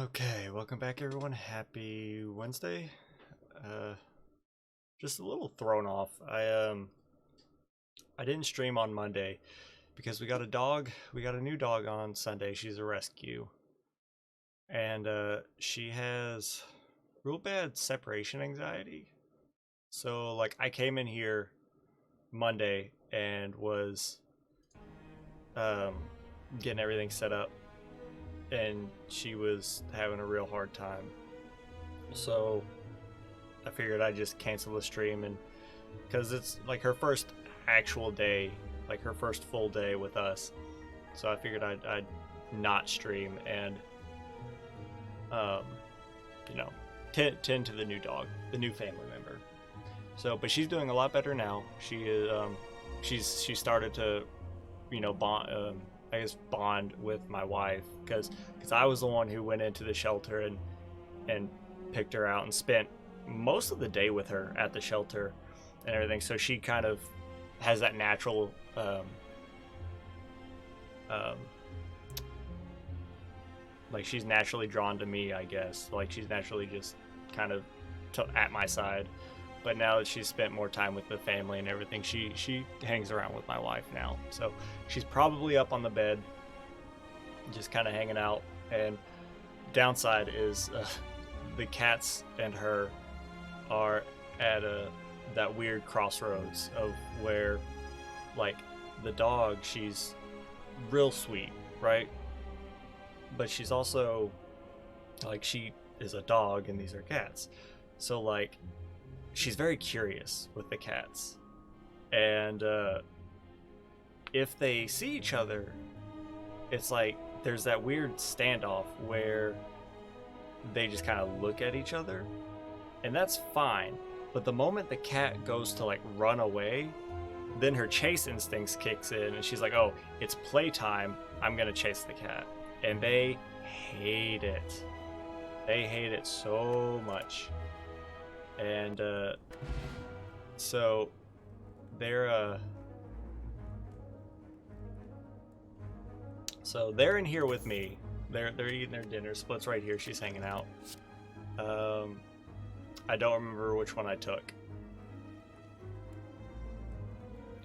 Okay, welcome back everyone. Happy Wednesday. Just a little thrown off. I didn't stream on Monday because we got a dog. We got a new dog on Sunday. She's a rescue. And she has real bad separation anxiety. So like I came in here Monday and was getting everything set up, and she was having a real hard time. So I figured I'd just cancel the stream, and because it's like her first actual day, like her first full day with us, so I figured I'd not stream and you know, tend to the new dog, the new family member. So, but she's doing a lot better now. She is she started to, you know, bond with my wife, because I was the one who went into the shelter and picked her out and spent most of the day with her at the shelter and everything. So she kind of has that natural like she's naturally drawn to me, I guess. Like she's naturally just kind of at my side. But now that she's spent more time with the family and everything, she hangs around with my wife now. So she's probably up on the bed, just kind of hanging out. And downside is the cats and her are at that weird crossroads of where, like, the dog, she's real sweet, right? But she's also, like, she is a dog and these are cats. So, like, she's very curious with the cats. And if they see each other, it's like there's that weird standoff where they just kind of look at each other, and that's fine. But the moment the cat goes to like run away, then her chase instincts kicks in, and she's like, oh, it's playtime, I'm gonna chase the cat. And they hate it. They hate it so much. And so they're in here with me. They're eating their dinner. Split's right here. She's hanging out. I don't remember which one I took.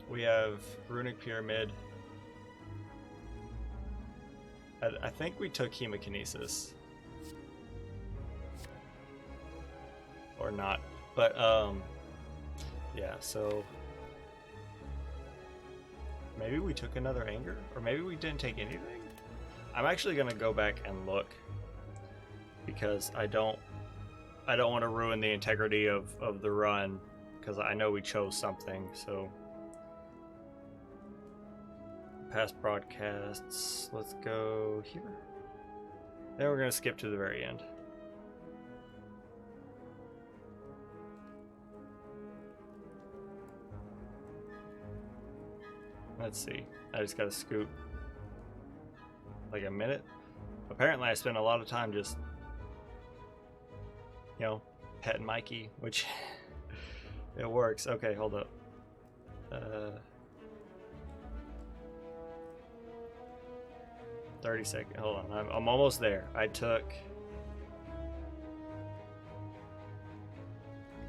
We have Runic Pyramid. I think we took Hemokinesis. Or not. But, yeah, so maybe we took another Anger? Or maybe we didn't take anything? I'm actually going to go back and look, because I don't want to ruin the integrity of the run, because I know we chose something. So past broadcasts, let's go here. Then we're going to skip to the very end. Let's see. I just got to scoot like a minute. Apparently I spent a lot of time just, you know, petting Mikey, which it works. Okay, hold up. 30 seconds. Hold on. I'm almost there. I took...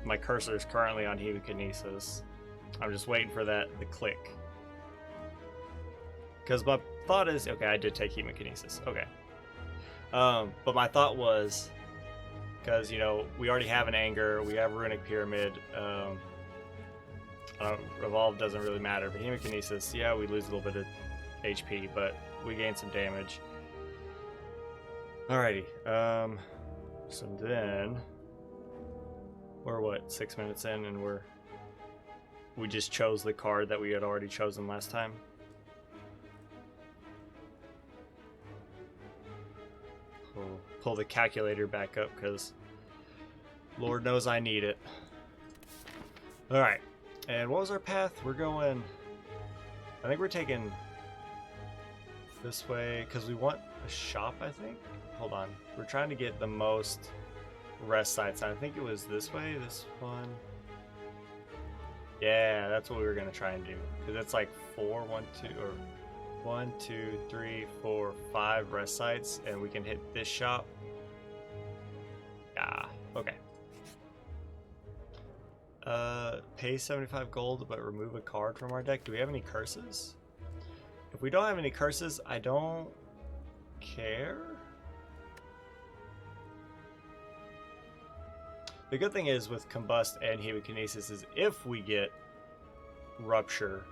My cursor is currently on Hemokinesis. I'm just waiting for the click. Because my thought is, okay, I did take Hemokinesis. Okay. But my thought was, because, you know, we already have an Anger, we have Runic Pyramid, Revolve doesn't really matter, but Hemokinesis, yeah, we lose a little bit of HP, but we gain some damage. Alrighty, so then, we're what, 6 minutes in, and we just chose the card that we had already chosen last time. Pull the calculator back up, because Lord knows I need it. Alright, and what was our path? We're going... I think we're taking this way, because we want a shop, I think? Hold on. We're trying to get the most rest sites. I think it was this way, this one. Yeah, that's what we were going to try and do. Because it's like 1, 2, 3, 4, 5 rest sites, and we can hit this shop Pay 75 gold but remove a card from our deck. Do we have any curses? If we don't have any curses, I don't care. The good thing is with Combust and Hemokinesis is if we get Rupture,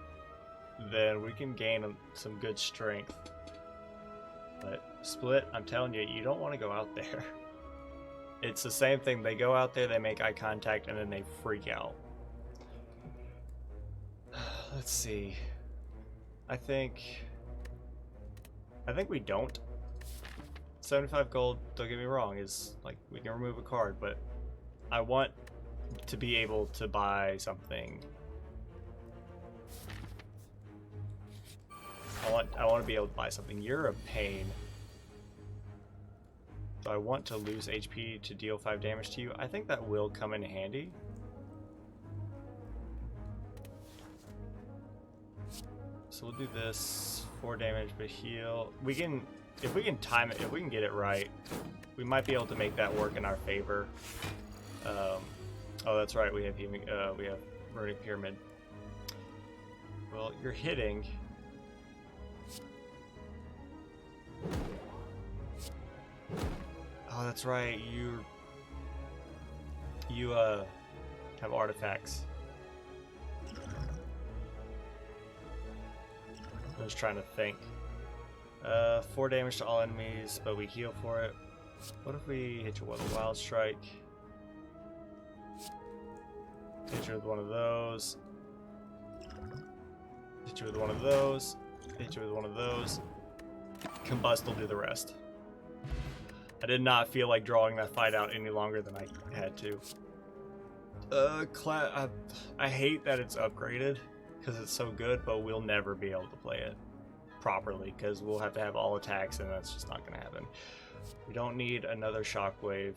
then we can gain some good strength. But Split, I'm telling you, you don't want to go out there. It's the same thing. They go out there, they make eye contact, and then they freak out. Let's see. I think we don't. 75 gold, don't get me wrong, is like we can remove a card, but I want to be able to buy something. I want to be able to buy something. You're a pain. So I want to lose HP to deal 5 damage to you. I think that will come in handy. So we'll do this. 4 damage, but heal. We can, if we can time it, if we can get it right, we might be able to make that work in our favor. Oh, that's right. We have Runic Pyramid. Well, you're hitting. Oh, that's right. You have artifacts. I was trying to think. 4 damage to all enemies, but we heal for it. What if we hit you with a Wild Strike? Hit you with one of those. Hit you with one of those. Hit you with one of those. Combust will do the rest. I did not feel like drawing that fight out any longer than I had to. I hate that it's upgraded because it's so good, but we'll never be able to play it properly because we'll have to have all attacks, and that's just not going to happen. We don't need another shockwave.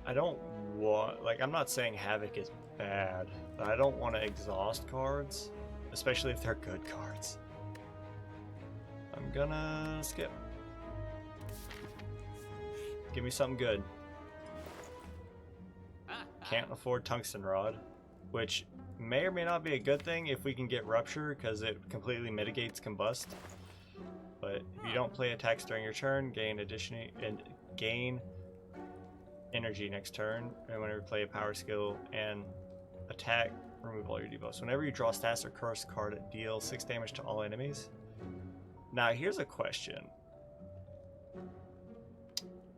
I don't want, like, I'm not saying Havoc is bad, but I don't want to exhaust cards, especially if they're good cards. I'm gonna skip. Give me something good. Can't afford Tungsten Rod, which may or may not be a good thing if we can get Rupture, because it completely mitigates Combust. But if you don't play attacks during your turn, gain energy next turn, and whenever you play a power skill and attack, remove all your debuffs. Whenever you draw status or curse card, deal 6 damage to all enemies. Now here's a question.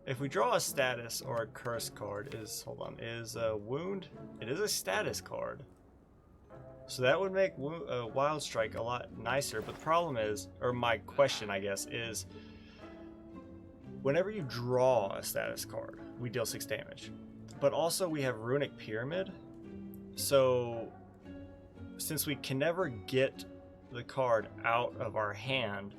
If we draw a status or a curse card, is a wound? It is a status card. So that would make Wild Strike a lot nicer, but the problem is, or my question I guess, is whenever you draw a status card, we deal 6 damage. But also we have Runic Pyramid, so since we can never get the card out of our hand,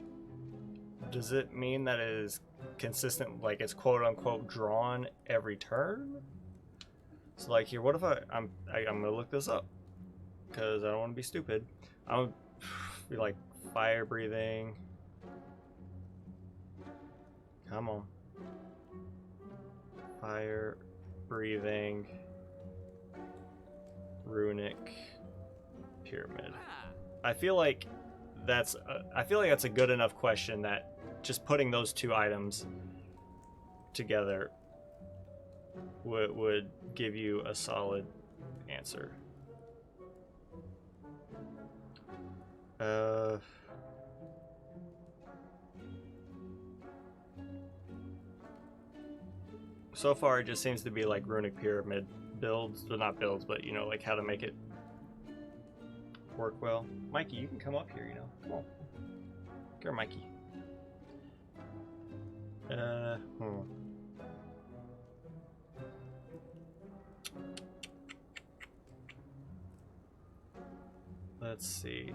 does it mean that it is consistent, like it's quote-unquote drawn every turn? So like here, what if I'm gonna look this up because I don't want to be stupid. I'm be like fire breathing. Come on. Fire breathing Runic Pyramid. I feel like that's a good enough question that just putting those two items together would give you a solid answer. So far it just seems to be like Runic Pyramid builds, well, not builds, but you know, like how to make it work well. Mikey, you can come up here, you know. Come on. Come here, Mikey. Let's see.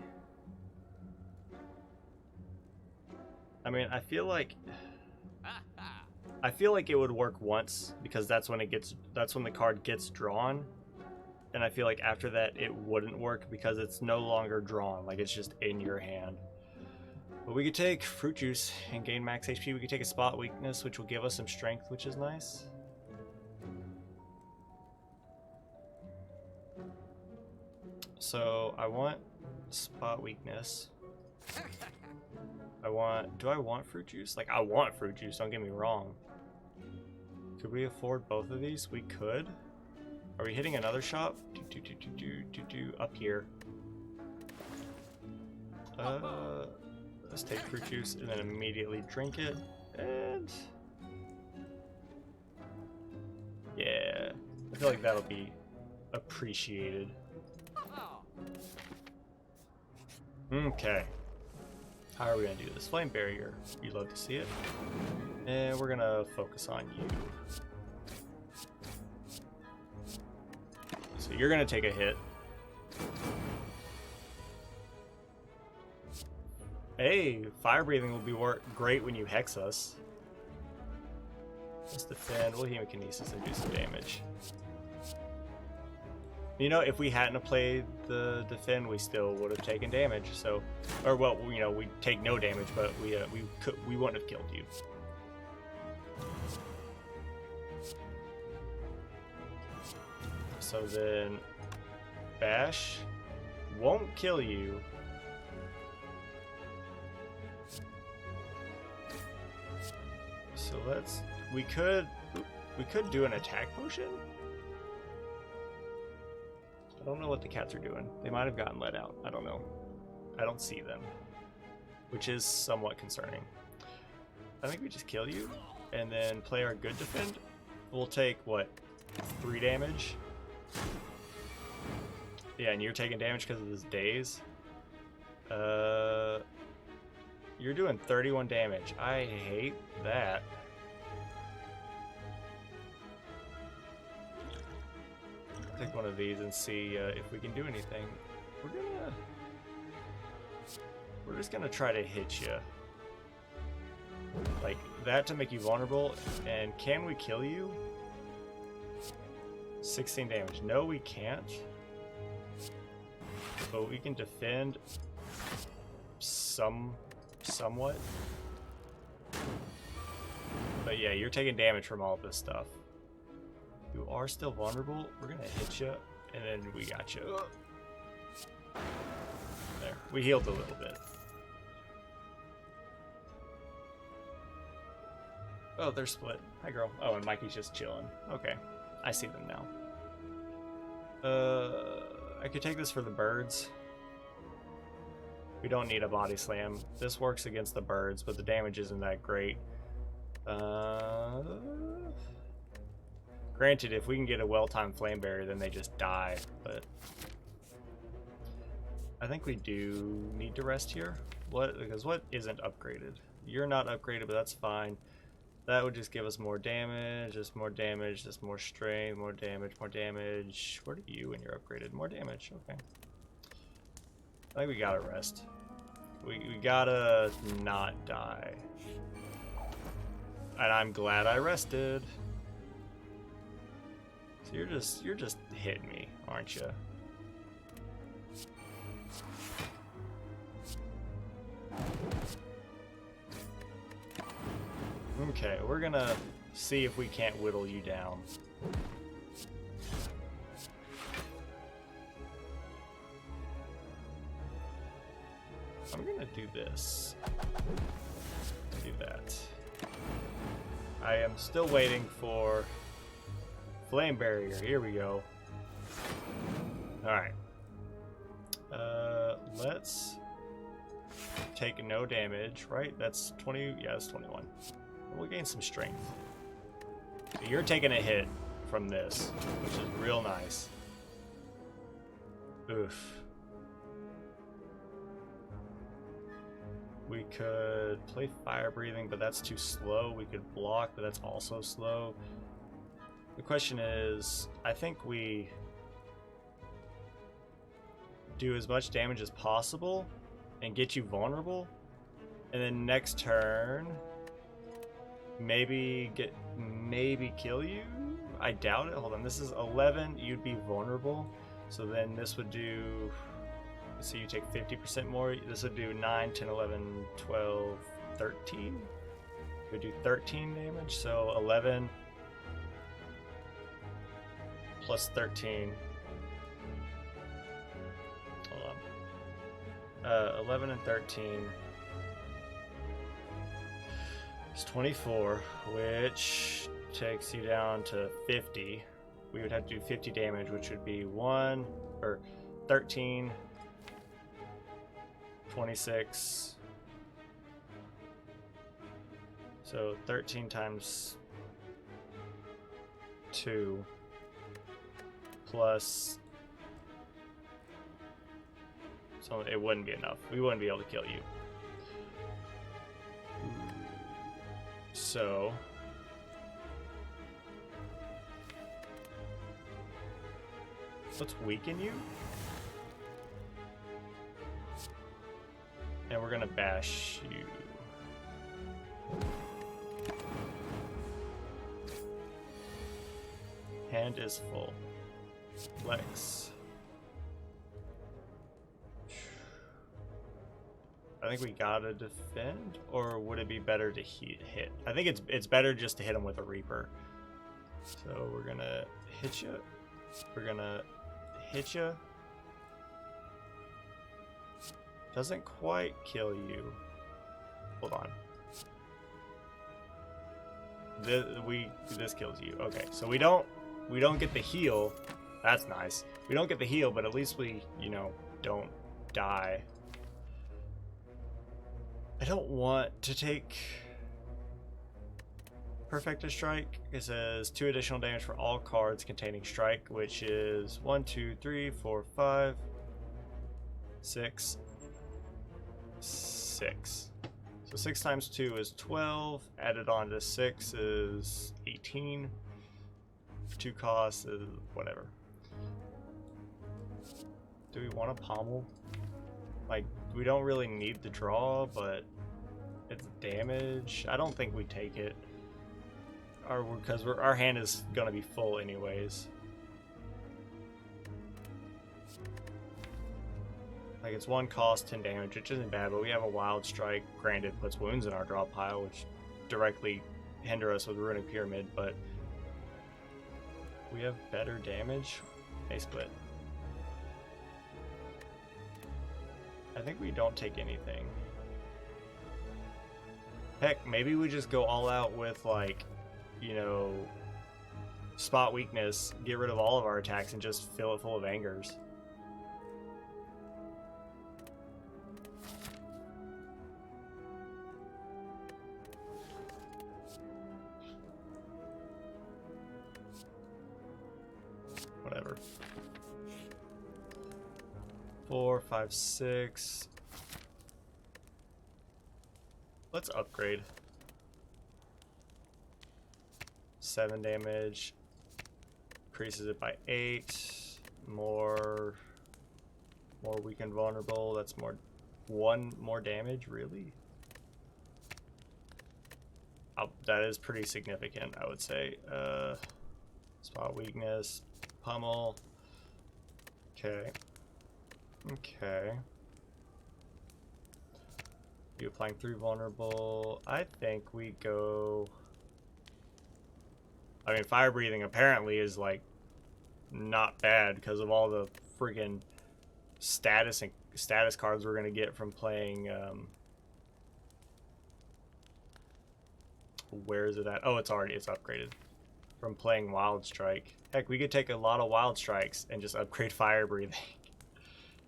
I mean, I feel like it would work once because that's when the card gets drawn. And I feel like after that it wouldn't work because it's no longer drawn, like it's just in your hand. But we could take fruit juice and gain max HP. We could take a spot weakness, which will give us some strength, which is nice. So I want spot weakness. Do I want fruit juice? Like, I want fruit juice, don't get me wrong. Could we afford both of these? We could. Are we hitting another shop? Up here. Let's take fruit juice and then immediately drink it. And yeah, I feel like that'll be appreciated. Okay. How are we gonna do this? Flame barrier. You love to see it. And we're gonna focus on you. So you're gonna take a hit. Hey, fire breathing will be great when you hex us. Let's defend. We'll hemokinesis and do some damage. You know, if we hadn't played the defend, we still would have taken damage. So, or well, you know, we take no damage, but we wouldn't have killed you. So then, bash won't kill you. So we could do an attack potion. I don't know what the cats are doing. They might have gotten let out. I don't know. I don't see them, which is somewhat concerning. I think we just kill you and then play our good defend. We'll take, what, 3 damage? Yeah, and you're taking damage because of this daze. You're doing 31 damage. I hate that. Take one of these and see if we can do anything. We're just gonna try to hit you like that to make you vulnerable. And can we kill you? 16 damage. No, we can't. But we can defend somewhat. But yeah, you're taking damage from all this stuff. You are still vulnerable. We're gonna hit you, and then we got you. There, we healed a little bit. Oh, they're split. Hi, girl. Oh, and Mikey's just chilling. Okay, I see them now. I could take this for the birds. We don't need a body slam. This works against the birds, but the damage isn't that great. Granted, if we can get a well-timed flame barrier, then they just die, but I think we do need to rest here. Because what isn't upgraded? You're not upgraded, but that's fine. That would just give us more damage, just more damage, just more strength, more damage, more damage. What are you when you're upgraded? More damage, okay. I think we gotta rest. We gotta not die. And I'm glad I rested. So you're just hitting me, aren't you? Okay, we're gonna see if we can't whittle you down. I'm gonna do this. Do that. I am still waiting for flame barrier. Here we go. Alright. Let's take no damage, right? That's 20, yeah, that's 21. We'll gain some strength. So you're taking a hit from this, which is real nice. Oof. We could play fire breathing, but that's too slow. We could block, but that's also slow. The question is, I think we do as much damage as possible and get you vulnerable, and then next turn maybe kill you. I doubt it. Hold on, this is 11. You'd be vulnerable, so then this would So you take 50% more. This would do 9, 10, 11, 12, 13. It would do 13 damage. So 11 plus 13. Hold on. 11 and 13 is 24, which takes you down to 50. We would have to do 50 damage, which would be 13, 26. So 13 times 2 plus. So it wouldn't be enough. We wouldn't be able to kill you. So let's weaken you. And we're gonna bash you. Hand is full. Flex. I think we gotta defend, or would it be better to hit? I think it's better just to hit him with a Reaper. So we're gonna hit you. We're gonna hit you. Doesn't quite kill you. Hold on. This kills you. Okay, so we don't get the heal. That's nice. We don't get the heal, but at least we, you know, don't die. I don't want to take Perfected Strike. It says 2 additional damage for all cards containing Strike, which is 1, 2, 3, 4, 5, 6. 6. So 6 times 2 is 12. Added on to 6 is 18. 2 costs is whatever. Do we want to pommel? Like, we don't really need the draw, but it's damage. I don't think we take it. Because our hand is gonna be full anyways. Like, it's 1 cost, 10 damage, which isn't bad, but we have a Wild Strike. Granted, puts wounds in our draw pile, which directly hinder us with Runic Pyramid, but we have better damage. Hey, split. I think we don't take anything. Heck, maybe we just go all out with, like, you know, spot weakness, get rid of all of our attacks, and just fill it full of angers. Whatever. 4, 5, 6. Let's upgrade. 7 damage. Increases it by 8. More weakened vulnerable. That's more 1 more damage, really? That is pretty significant, I would say. Spot weakness. Pummel. Okay. Okay. You applying 3 vulnerable. I think we go. I mean, fire breathing apparently is like not bad because of all the freaking status cards we're gonna get from playing. Where is it at? Oh, it's upgraded from playing Wild Strike. Heck, we could take a lot of Wild Strikes and just upgrade fire breathing.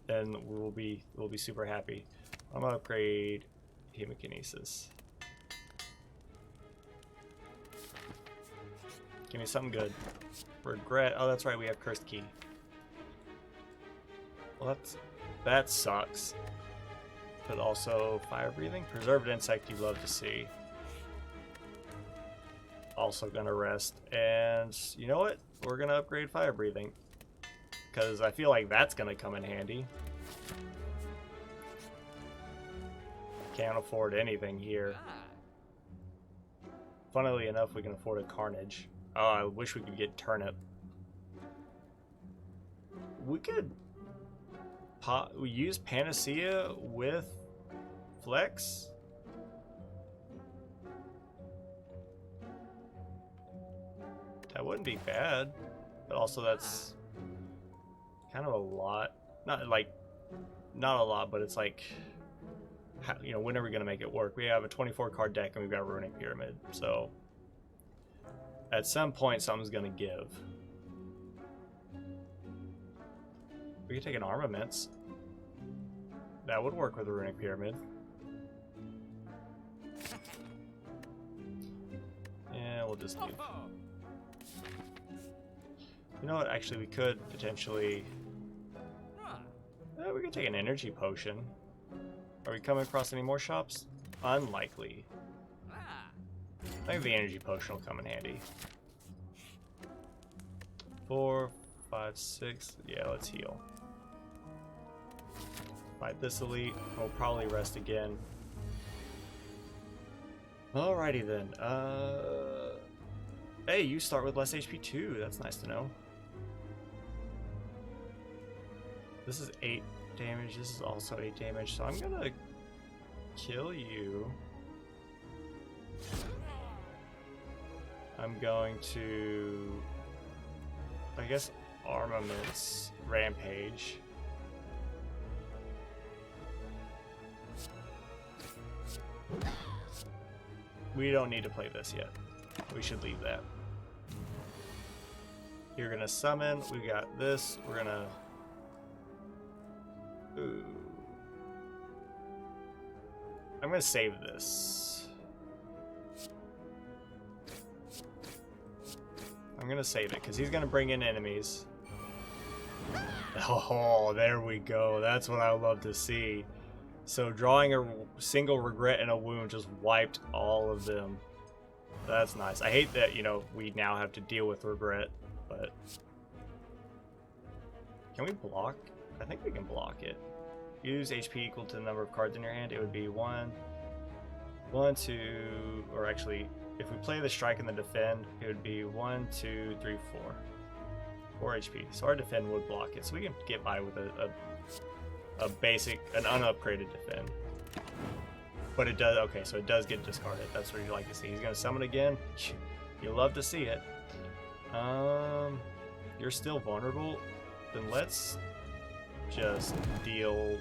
Then we'll be super happy. I'm gonna upgrade Hemokinesis. Give me something good. Regret. Oh, that's right. We have Cursed Key. Well, that sucks. But also fire breathing, preserved insect. You love to see. Also gonna rest, and you know what? We're gonna upgrade fire breathing because I feel like that's gonna come in handy. Can't afford anything here. Funnily enough, we can afford a Carnage. Oh, I wish we could get Turnip. We could we use Panacea with Flex? That wouldn't be bad, but also that's kind of a lot. Not a lot, but it's like, you know, when are we gonna make it work? We have a 24 card deck and we've got a Runic Pyramid, so at some point something's gonna give. We could take an Armaments. That would work with a Runic Pyramid. Yeah, we'll just give. You know what? Actually, we could potentially. We could take an Energy Potion. Are we coming across any more shops? Unlikely. I think the Energy Potion will come in handy. 4, 5, 6. Yeah, let's heal. Fight this elite. We'll probably rest again. Alrighty then. Hey, you start with less HP too. That's nice to know. This is 8 damage. This is also 8 damage. So I'm gonna kill you. I'm going to, I guess, Armaments Rampage. We don't need to play this yet. We should leave that. You're gonna summon. We got this. We're gonna. Ooh. I'm gonna save this. I'm gonna save it because he's gonna bring in enemies. Oh, there we go. That's what I love to see. So drawing a single regret and a wound just wiped all of them. That's nice. I hate that, you know, we now have to deal with regret, but can we block? I think we can block it. Use HP equal to the number of cards in your hand. It would be 1, 2, or actually, if we play the strike and the defend, it would be 1, 2, 3, 4. 4 HP. So our defend would block it. So we can get by with a basic, an unupgraded defend. But it does, okay, so it does get discarded. That's what you like to see. He's gonna summon again. You love to see it. You're still vulnerable. Then let's just deal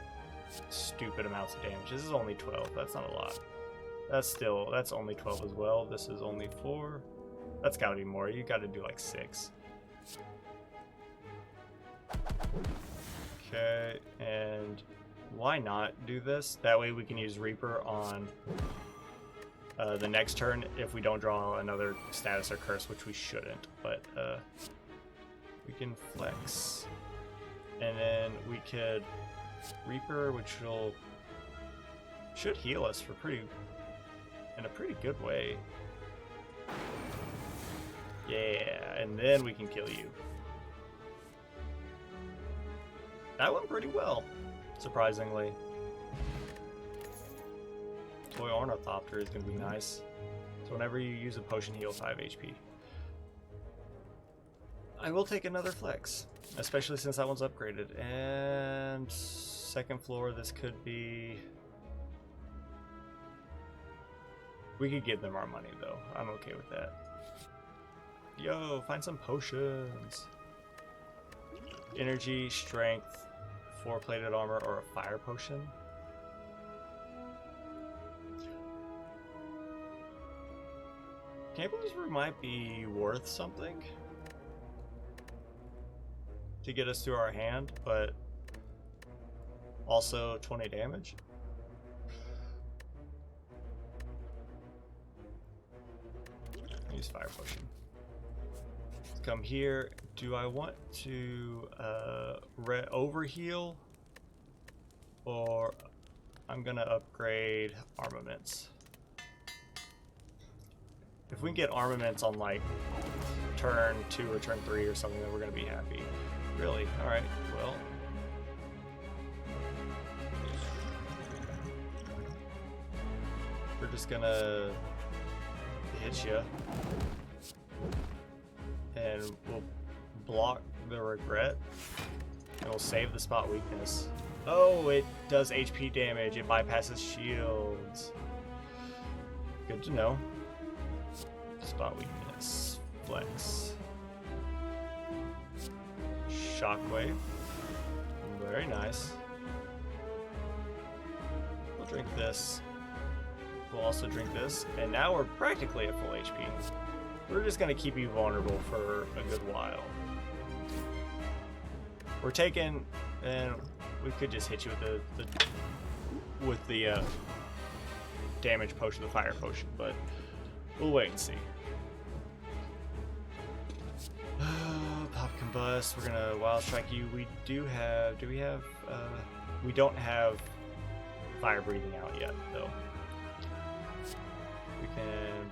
stupid amounts of damage. This is only 12. That's not a lot. That's only 12 as well. This is only 4. That's gotta be more. You gotta do like 6. Okay, and why not do this? That way we can use Reaper on the next turn if we don't draw another status or curse, which we shouldn't, but we can flex. And then we could Reaper, which should heal us in a pretty good way. Yeah, and then we can kill you. That went pretty well, surprisingly. Toy Ornithopter is going to be nice. So whenever you use a potion, heal 5 HP. I will take another flex, especially since that one's upgraded. And second floor, this could be... We could give them our money, though. I'm okay with that. Yo, find some potions. Energy, strength, 4-plated armor, or a fire potion. Cambler's Brew might be worth something to get us through our hand, but also 20 damage. Use fire potion. Let's come here. Do I want to overheal, or I'm gonna upgrade armaments? If we can get armaments on like turn 2 or turn 3 or something, then we're gonna be happy. Really? All right. Well, we're just gonna hit you, and we'll block the regret, and we'll save the spot weakness. Oh, it does HP damage. It bypasses shields. Good to know. Spot weakness. Flex. Shockwave. Very nice. We'll drink this. We'll also drink this. And now we're practically at full HP. We're just going to keep you vulnerable for a good while. We're taking... And we could just hit you with the damage potion, the fire potion, but we'll wait and see. Pop combust. We're gonna wild strike you. We do have. Do we have? We don't have fire breathing out yet, though. We can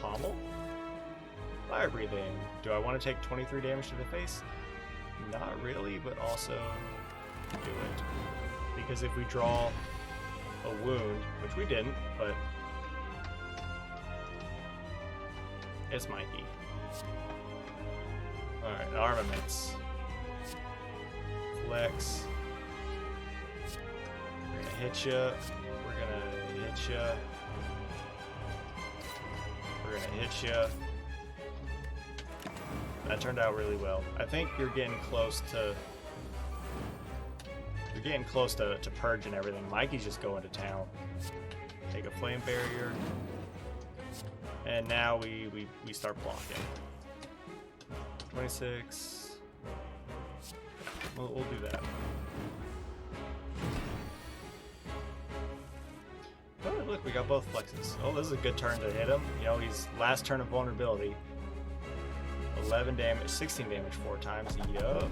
pommel. Fire breathing. Do I want to take 23 damage to the face? Not really, but also do it. Because if we draw a wound, which we didn't, but it's Mikey. Alright, armaments. Flex. We're gonna hit ya. We're gonna hit ya. We're gonna hit ya. That turned out really well. I think you're getting close to purge and everything. Mikey's just going to town. Take a flame barrier. And now we start blocking. 26. We'll do that. Oh, look, we got both flexes. Oh, this is a good turn to hit him. You know, he's last turn of vulnerability. 11 damage, 16 damage 4 times. Yup,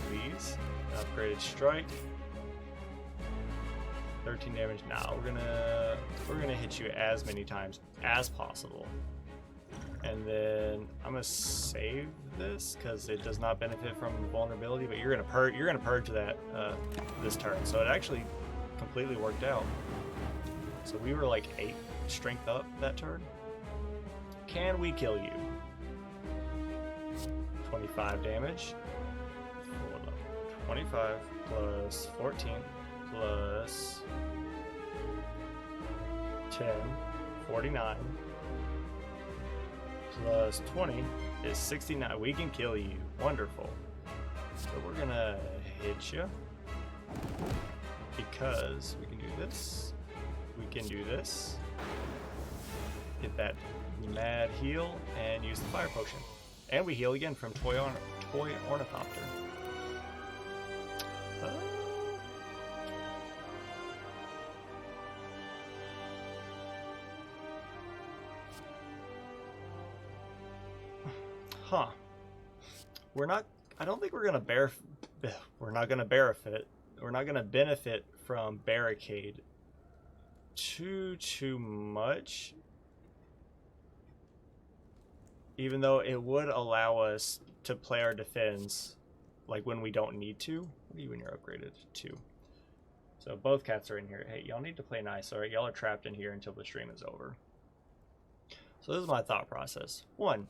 please. Upgraded strike. 13 damage. Now we're gonna hit you as many times as possible. And then I'm gonna save this because it does not benefit from vulnerability. But you're gonna purge that this turn. So it actually completely worked out. So we were like 8 strength up that turn. Can we kill you? 25 damage. 25 plus 14 plus 10, 49 plus 20 is 69. We can kill you. Wonderful. So we're gonna hit you because we can do this. We can do this. Get that mad heal and use the fire potion. And we heal again from Toy Ornithopter. Huh. I don't think we're gonna benefit from barricade too much. Even though it would allow us to play our defense like when we don't need to. What are you when you're upgraded? 2. So both cats are in here. Hey, y'all need to play nice, alright? Y'all are trapped in here until the stream is over. So this is my thought process. 1,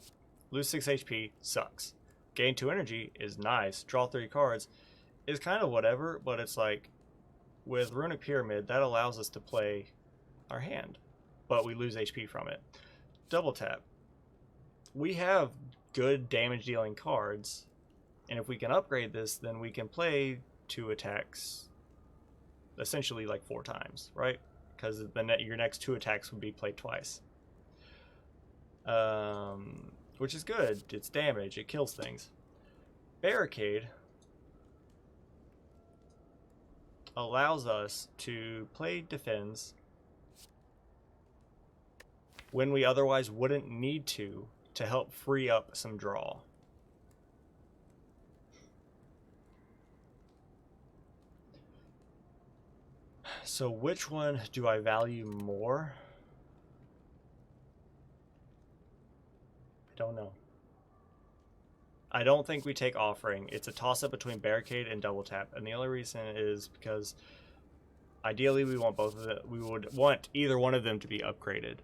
lose 6 HP sucks. Gain 2 energy is nice. Draw 3 cards is kind of whatever, but it's like with Runic Pyramid, that allows us to play our hand, but we lose HP from it. Double tap. We have good damage dealing cards, and if we can upgrade this, then we can play 2 attacks essentially like 4 times, right? Because your next 2 attacks would be played twice. Which is good. It's damage. It kills things. Barricade allows us to play defense when we otherwise wouldn't need to help free up some draw. So which one do I value more? I don't know. I don't think we take Offering. It's a toss-up between Barricade and Double Tap, and the only reason is because ideally we want both of them. We would want either one of them to be upgraded.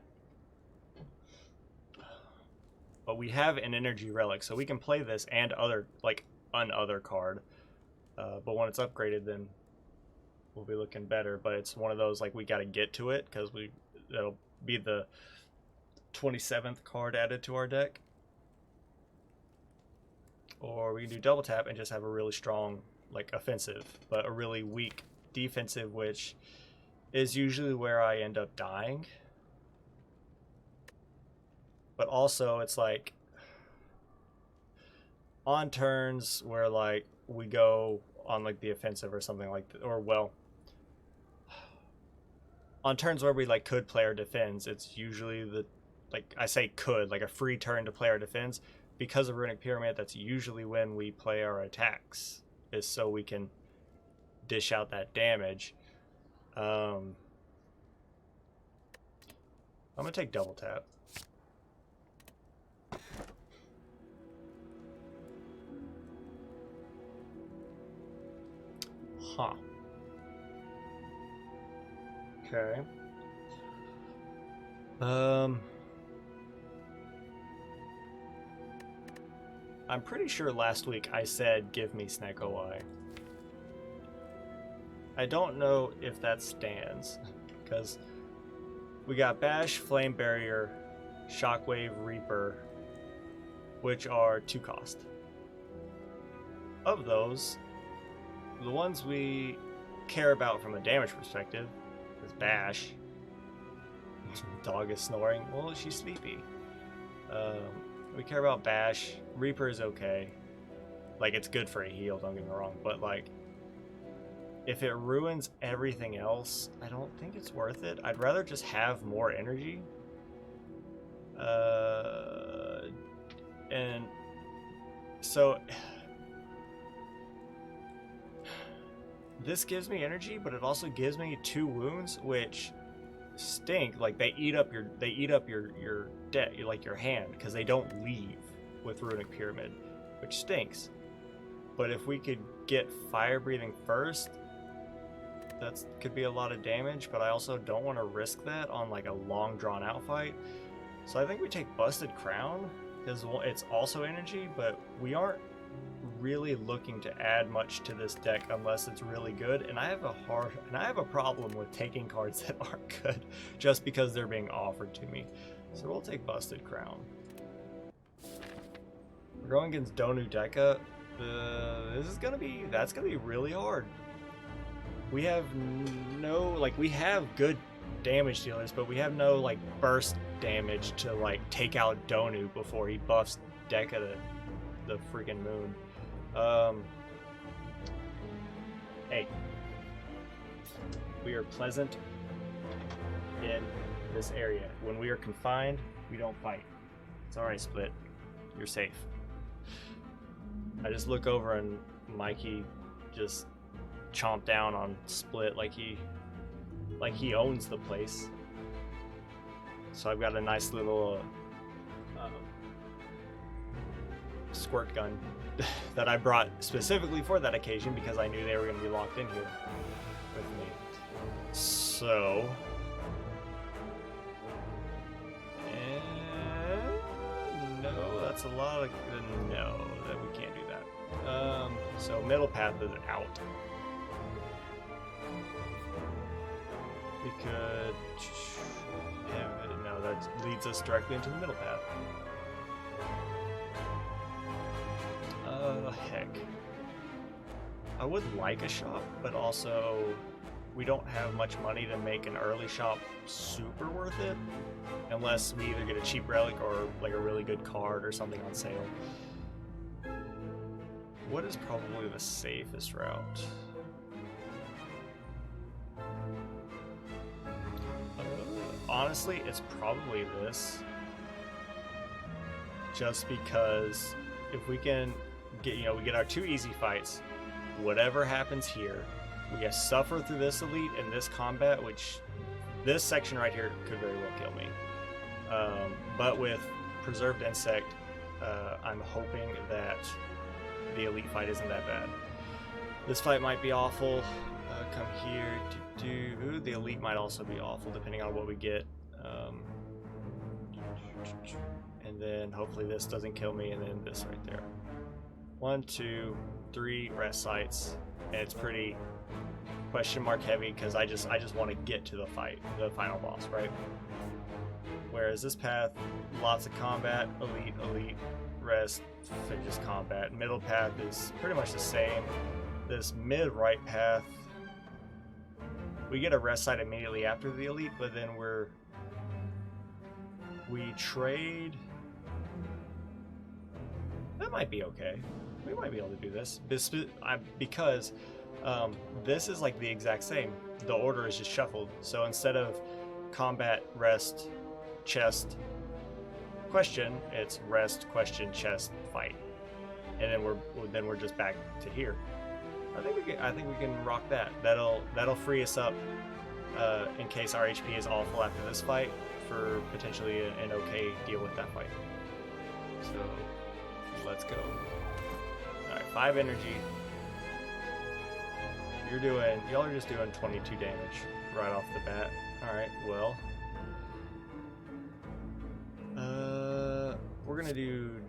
But we have an Energy Relic, so we can play this and another card. But when it's upgraded, then will be looking better. But it's one of those, like, we got to get to it because that'll be the 27th card added to our deck. Or we can do double tap and just have a really strong, like, offensive, but a really weak defensive, which is usually where I end up dying. But also, it's like on turns where, like, we go on, like, the offensive or something like that, or, well, on turns where we, like, could play our defense, it's usually the, like, I say could, like a free turn to play our defense. Because of Runic Pyramid, that's usually when we play our attacks, is so we can dish out that damage. I'm gonna take double tap. Huh. Okay. I'm pretty sure last week I said give me Snake OI. I don't know if that stands, because we got Bash, Flame Barrier, Shockwave, Reaper, which are 2 cost. Of those, the ones we care about from a damage perspective is Bash. Dog is snoring. Well, she's sleepy. We care about Bash. Reaper is okay. Like, it's good for a heal, don't get me wrong. But, like, if it ruins everything else, I don't think it's worth it. I'd rather just have more energy. And so this gives me energy, but it also gives me 2 wounds, which stink. Like, they eat up your debt, like your hand, because they don't leave with Runic Pyramid, which stinks. But if we could get fire breathing first, that could be a lot of damage, but I also don't want to risk that on, like, a long drawn out fight. So I think we take Busted Crown, because it's also energy, but we aren't really looking to add much to this deck unless it's really good. And I have a problem with taking cards that aren't good just because they're being offered to me. So we'll take Busted Crown. We're going against Donu Deka. That's gonna be really hard. We have we have good damage dealers, but we have no, like, burst damage to, like, take out Donu before he buffs Deka to the freaking moon. Hey, we are pleasant in this area. When we are confined, we don't fight. It's alright, Split. You're safe. I just look over and Mikey just chomp down on Split like he owns the place. So I've got a nice little squirt gun that I brought specifically for that occasion because I knew they were going to be locked in here with me. So, no, that's a lot of no, that we can't do that. So middle path is out. We could, no, that leads us directly into the middle path. Heck. I would like a shop, but also we don't have much money to make an early shop super worth it, unless we either get a cheap relic or, like, a really good card or something on sale. What is probably the safest route? Honestly, it's probably this. Just because if we can get, we get our 2 easy fights, whatever happens here, we have suffer through this elite and this combat, which this section right here could very well kill me. But with Preserved Insect, I'm hoping that the elite fight isn't that bad. This fight might be awful. Come here. Ooh, the elite might also be awful depending on what we get. And then hopefully this doesn't kill me, and then this right there. 1, 2, 3 rest sites, and it's pretty question mark heavy because I just want to get to the fight, the final boss, right? Whereas this path, lots of combat, elite, elite, rest, and just combat. Middle path is pretty much the same. This mid-right path, we get a rest site immediately after the elite, but then we trade. That might be okay. We might be able to do this because this is like the exact same. The order is just shuffled. So instead of combat, rest, chest, question, it's rest, question, chest, fight, and then we're just back to here. I think we can rock that. That'll free us up in case our HP is awful after this fight for potentially an okay deal with that fight. So let's go. All right, 5 energy. Y'all are just doing 22 damage right off the bat. All right, well. We're gonna do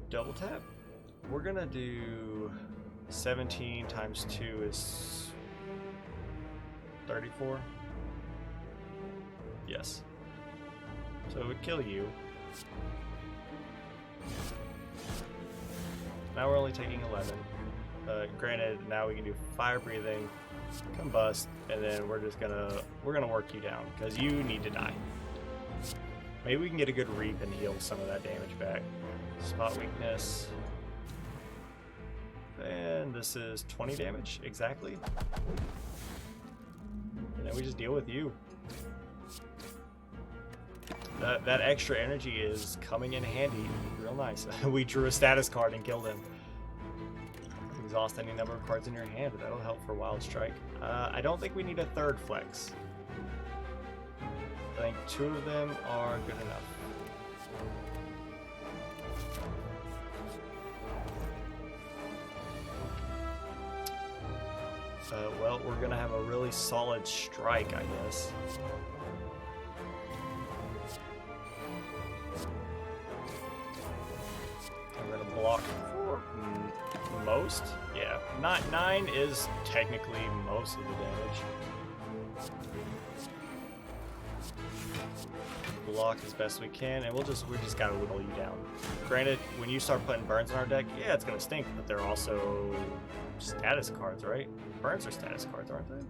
double tap. We're gonna do 17 times 2 is 34. Yes. So it would kill you. Now we're only taking 11. Granted, now we can do fire breathing, combust, and then we're gonna work you down because you need to die. Maybe we can get a good reap and heal some of that damage back. Spot weakness. And this is 20 damage, exactly. And then we just deal with you. That extra energy is coming in handy. Real nice. We drew a status card and killed him. Exhaust any number of cards in your hand. That'll help for Wild Strike. I don't think we need a third flex. I think 2 of them are good enough. Well, we're gonna have a really solid strike, I guess. I'm gonna block for most. Yeah, 9 is technically most of the damage. Block as best we can, and we just gotta whittle you down. Granted, when you start putting burns on our deck, yeah, it's gonna stink, but they're also status cards, right? Burns are status cards, aren't they?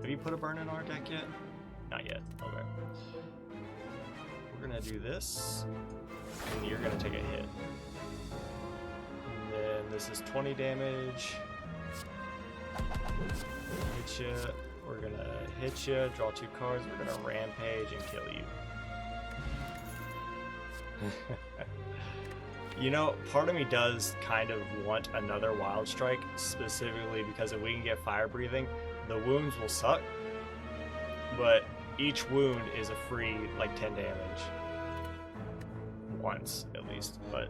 Have you put a burn in our deck yet? Not yet. Okay. We're gonna do this, and you're gonna take a hit. And then this is 20 damage. Hit you. We're gonna hit you, draw 2 cards, we're gonna rampage and kill you. You know, part of me does kind of want another Wild Strike, specifically because if we can get fire breathing, the wounds will suck, but each wound is a free, like, 10 damage. Once, at least, but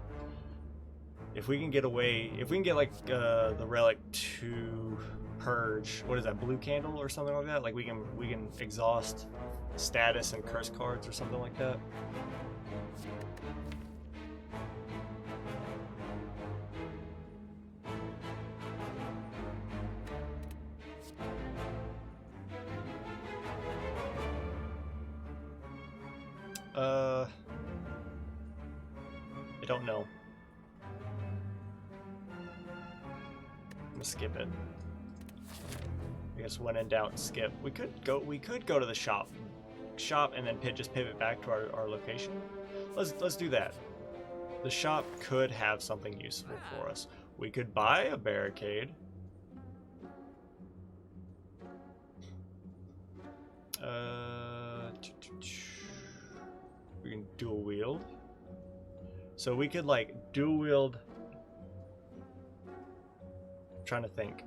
if we can get away, if we can get, like, the relic to purge, what is that, blue candle or something like that? Like we can exhaust status and curse cards or something like that. I don't know. I'm gonna skip it. I guess when in doubt, skip. We could go to the shop and then just pivot back to our location. Let's do that. The shop could have something useful for us. We could buy a barricade. We can dual wield. So we could like dual wield. I'm trying to think.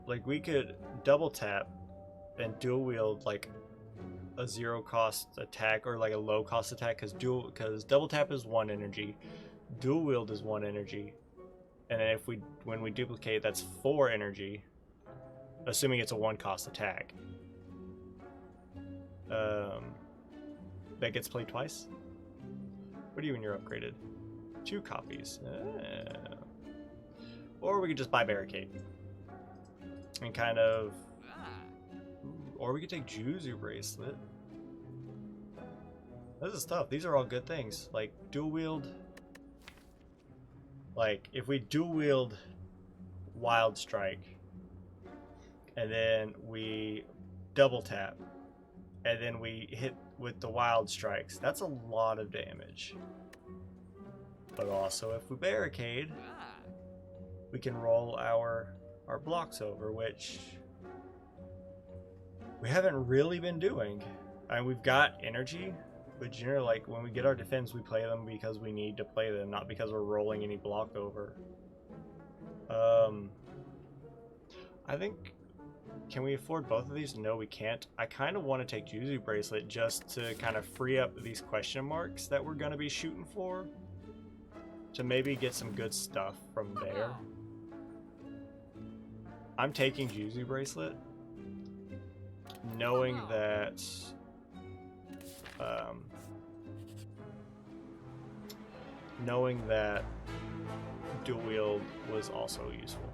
Like we could double tap and dual wield like a 0 cost attack or like a low cost attack because double tap is 1 energy, dual wield is 1 energy, and then when we duplicate, that's 4 energy, assuming it's a 1 cost attack. That gets played twice. What do you when you're upgraded? 2 copies. Or we could just buy barricade and kind of or we could take Juzu Bracelet. This is tough. These are all good things. Like, dual wield. Like, if we dual wield Wild Strike, and then we double tap, and then we hit with the Wild Strikes, that's a lot of damage. But also, if we barricade, we can roll our blocks over, which we haven't really been doing. I mean, we've got energy, but generally, like, when we get our defense, we play them because we need to play them, not because we're rolling any block over. I think, can we afford both of these? No, we can't. I kind of want to take Juzu Bracelet just to kind of free up these question marks that we're going to be shooting for, to maybe get some good stuff from there. I'm taking Juzu Bracelet, knowing that dual wield was also useful.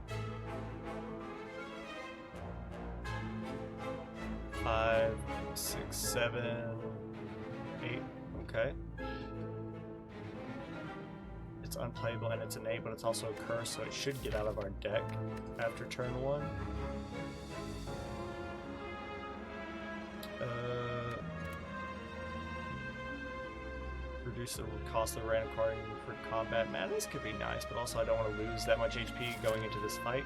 5, 6, 7, 8. Okay. It's unplayable and it's innate, but it's also a curse, so it should get out of our deck after turn 1. Reduce the cost of random carding for combat. Man, this could be nice, but also I don't want to lose that much HP going into this fight.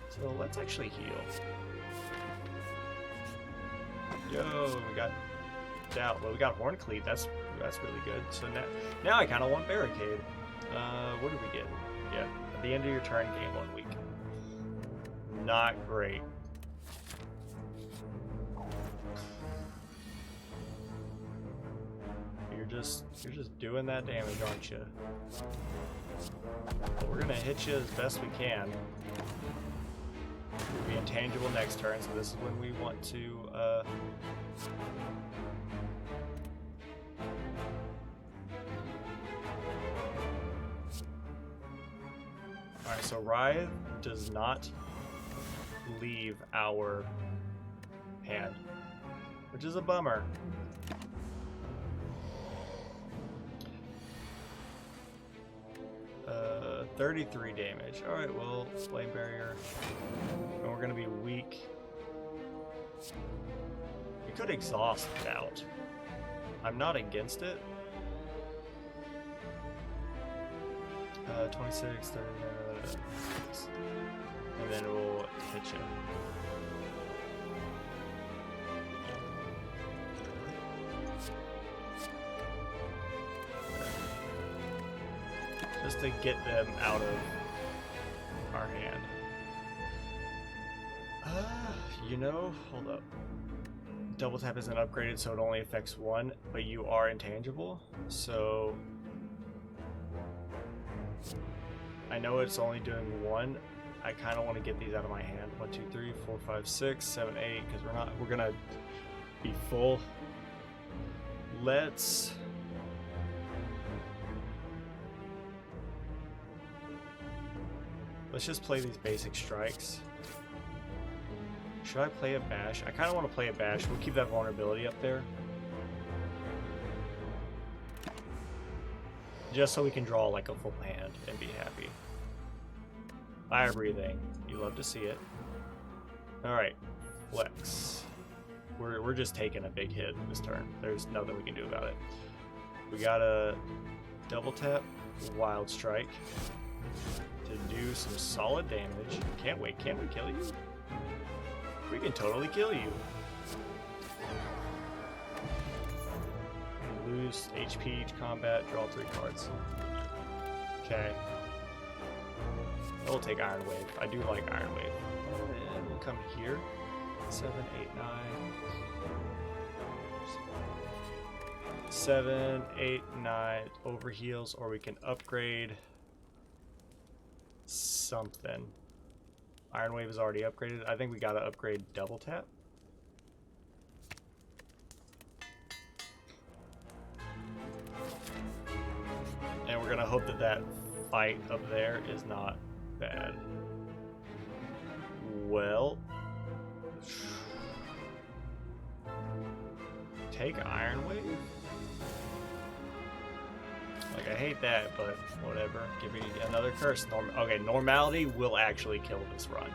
So let's actually heal. Yo, we got Doubt. Well, we got Horn Cleat. That's really good. So now I kind of want Barricade. What did we get? Yeah, at the end of your turn, gain 1 week. Not great. You're just doing that damage, aren't you? But we're gonna hit you as best we can. We'll be intangible next turn, so this is when we want to Alright, so Writhe does not leave our hand, which is a bummer. 33 damage. Alright, well, Flame Barrier. And we're gonna be weak. We could exhaust Doubt. I'm not against it. 26, 30, and then we'll hit you. Just to get them out of our hand. You know, hold up. Double tap isn't upgraded, so it only affects 1, but you are intangible, so I know it's only doing 1. I kind of want to get these out of my hand. 1, 2, 3, 4, 5, 6, 7, 8, because we're gonna be full. Let's just play these basic strikes. Should I play a bash? I kind of want to play a bash. We'll keep that vulnerability up there, just so we can draw like a full hand and be happy. Fire breathing. You love to see it. Alright. Flex. We're just taking a big hit this turn. There's nothing we can do about it. We got a double tap Wild Strike to do some solid damage. Can't wait. Can we kill you? We can totally kill you. Lose HP each combat. Draw 3 cards. Okay. We'll take Iron Wave. I do like Iron Wave. And we'll come here. 7, 8, 9. 7, 8, 9 overheals, or we can upgrade something. Iron Wave is already upgraded. I think we gotta upgrade double tap. And we're gonna hope that that fight up there is not bad. Well, take Iron Wave? Like, I hate that, but whatever. Give me another curse. Okay, normality will actually kill this run.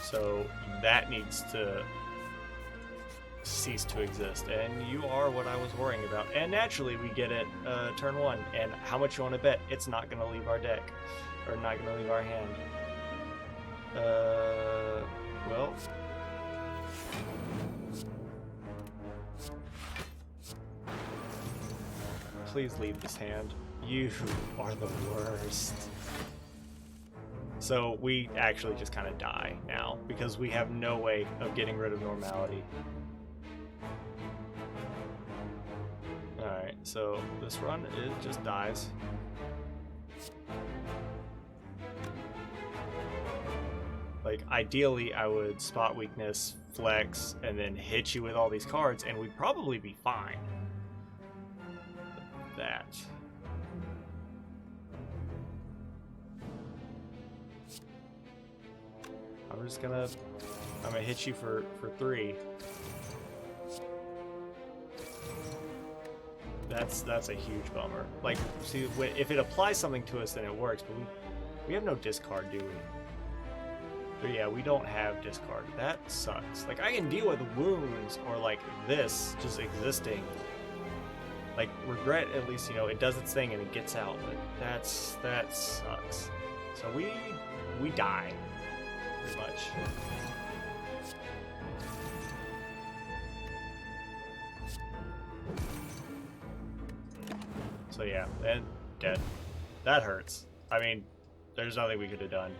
So that needs to cease to exist. And you are what I was worrying about. And naturally, we get it turn 1. And how much you want to bet? It's not going to leave our deck. Or not going to leave our hand. Well... Please leave this hand. You are the worst. So we actually just kind of die now because we have no way of getting rid of normality. Alright, so this run, it just dies. Like, ideally, I would spot weakness, flex, and then hit you with all these cards, and we'd probably be fine. That. I'm gonna hit you for 3. That's a huge bummer. Like, see, if it applies something to us, then it works, but we have no discard, do we? But yeah, we don't have discard. That sucks. Like, I can deal with wounds or like this just existing. Like, regret, at least, you know, it does its thing and it gets out, but that sucks. So we die, pretty much. So yeah, and dead. That hurts. I mean, there's nothing we could have done.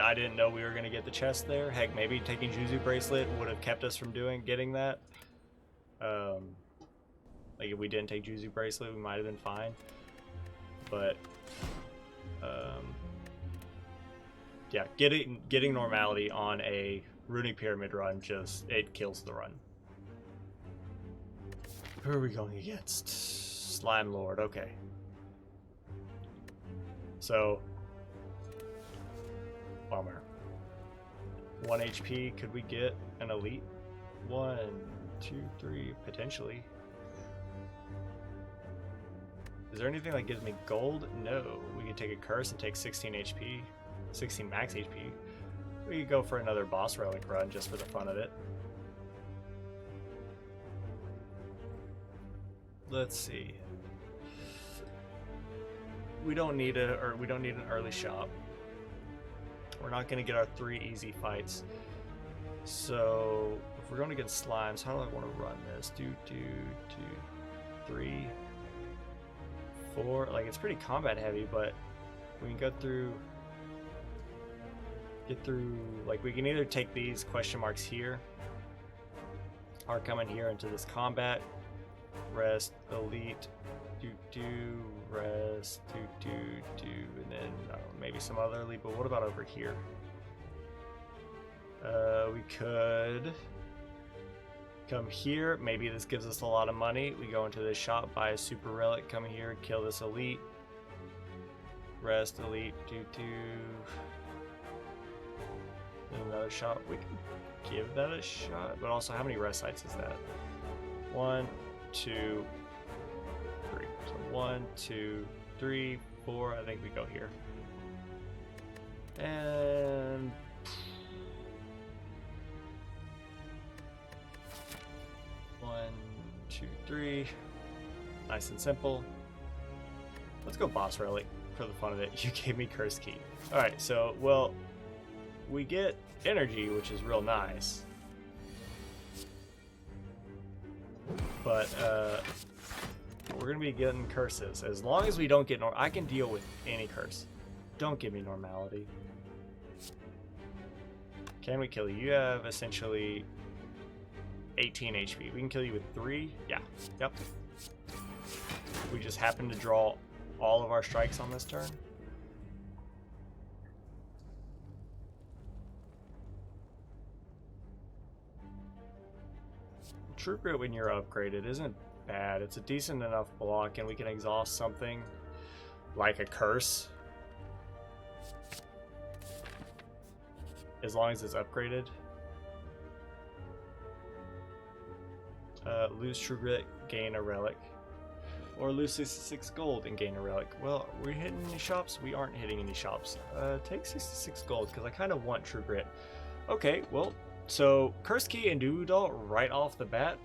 I didn't know we were going to get the chest there. Heck, maybe taking Juzu Bracelet would have kept us from getting that. Like, if we didn't take Juzu Bracelet, we might have been fine. But, yeah, getting normality on a Runic Pyramid run it kills the run. Who are we going against? Slime Lord, okay. So, bummer. 1 HP, could we get an elite? 1, 2, 3, potentially. Is there anything that gives me gold? No. We could take a curse and take 16 HP. 16 max HP. We could go for another boss relic run just for the fun of it. Let's see. We don't need an early shop. We're not going to get our 3 easy fights. So if we're going against slimes, how do I want to run this? 2, 3, 4. Like, it's pretty combat heavy, but we can get through. Like, we can either take these question marks here, or come in here into this combat, rest, elite, rest, and then I don't know, maybe some other elite. But what about over here? We could come here. Maybe this gives us a lot of money. We go into this shop, buy a super relic, come here, kill this elite, rest, elite, then another shop. We can give that a shot, but also, how many rest sites is that? 1, 2, 3. So 1, 2, 3, 4. I think we go here. And 1, 2, 3. Nice and simple. Let's go boss relic for the fun of it. You gave me curse key. All right, so well, we get energy, which is real nice. But we're gonna be getting curses. As long as we don't get I can deal with any curse. Don't give me normality. Can we kill you? You have essentially 18 HP. We can kill you with 3. Yeah. Yep. We just happen to draw all of our strikes on this turn. True Grit, when you're upgraded, isn't bad. It's a decent enough block, and we can exhaust something like a curse as long as it's upgraded. Lose True Grit, gain a relic. Or lose 66 gold and gain a relic. Well, we're hitting any shops? We aren't hitting any shops. Take 66 gold, because I kind of want True Grit. Okay, well, so Curse Key and Doodle right off the bat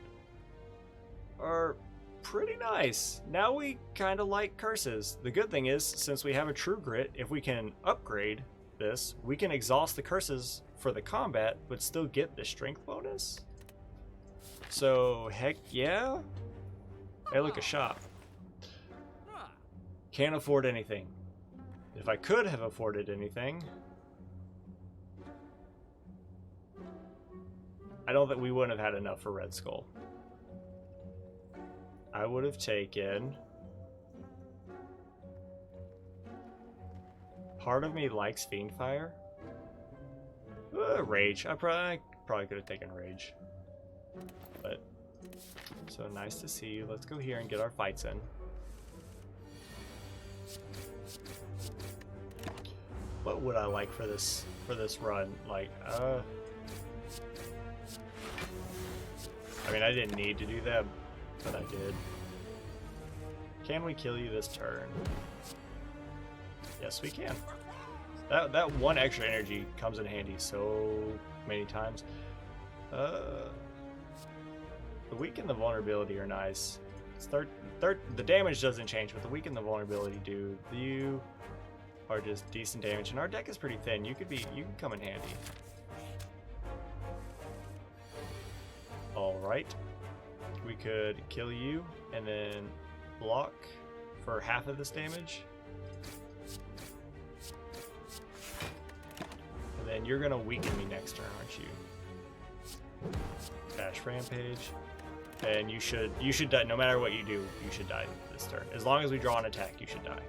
are pretty nice. Now we kind of like curses. The good thing is, since we have a True Grit, if we can upgrade this, we can exhaust the curses for the combat, but still get the strength bonus. So, heck yeah. Hey, look, a shop. Can't afford anything. If I could have afforded anything, I don't think we wouldn't have had enough for Red Skull. I would have taken... Part of me likes Fiendfire. Rage. I probably could have taken Rage. But, so nice to see you. Let's go here and get our fights in. What would I like for this run? Like, I mean, I didn't need to do that, but I did. Can we kill you this turn? Yes, we can. That one extra energy comes in handy so many times. The weak and the vulnerability are nice. The damage doesn't change, but the weak and the vulnerability do. You are just decent damage, and our deck is pretty thin. You can come in handy. All right, we could kill you and then block for half of this damage, and then you're gonna weaken me next turn, aren't you? Dash Rampage. And you should die. No matter what you do, you should die this turn. As long as we draw an attack, you should die.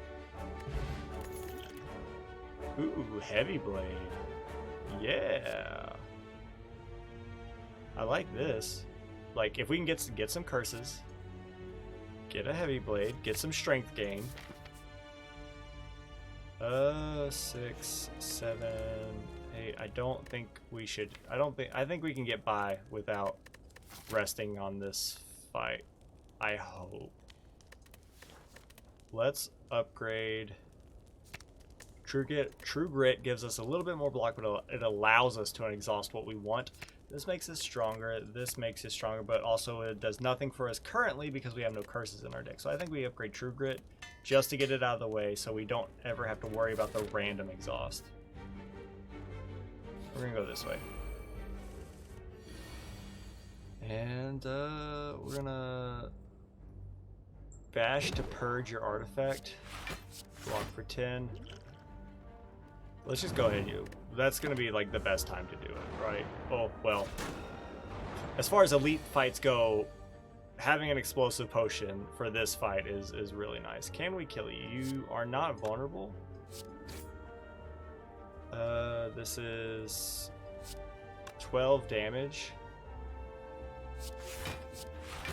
Ooh, Heavy Blade. Yeah. I like this. Like, if we can get some curses, get a Heavy Blade, get some strength gain. 6, 7, 8. I think we can get by without resting on this fight. I hope. Let's upgrade. True Grit gives us a little bit more block, but it allows us to exhaust what we want. This makes us stronger. This makes us stronger, but also it does nothing for us currently because we have no curses in our deck. So I think we upgrade True Grit just to get it out of the way so we don't ever have to worry about the random exhaust. We're gonna go this way. And we're gonna bash to purge your artifact. Block for 10. Let's just go ahead and do. That's gonna be like the best time to do it, right? Oh well. As far as elite fights go, having an explosive potion for this fight is really nice. Can we kill you? You are not vulnerable. This is 12 damage.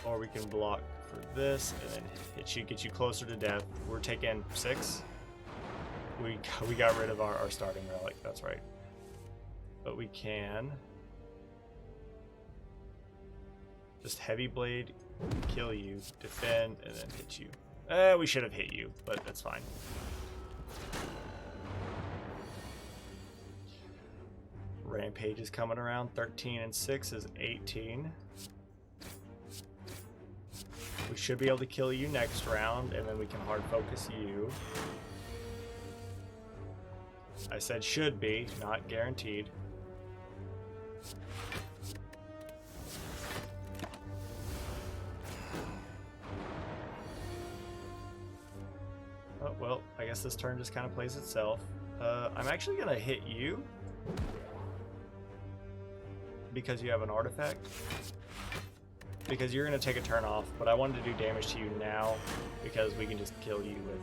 Or we can block for this and then hit you, get you closer to death. We're taking 6. We got rid of our starting relic, that's right. But we can just Heavy Blade, kill you, defend, and then hit you. We should have hit you, but that's fine. Rampage is coming around. 13 and 6 is 18. We should be able to kill you next round, and then we can hard focus you. I said should be, not guaranteed. Oh, well, I guess this turn just kind of plays itself. I'm actually going to hit you because you have an artifact. Because you're going to take a turn off, but I wanted to do damage to you now because we can just kill you with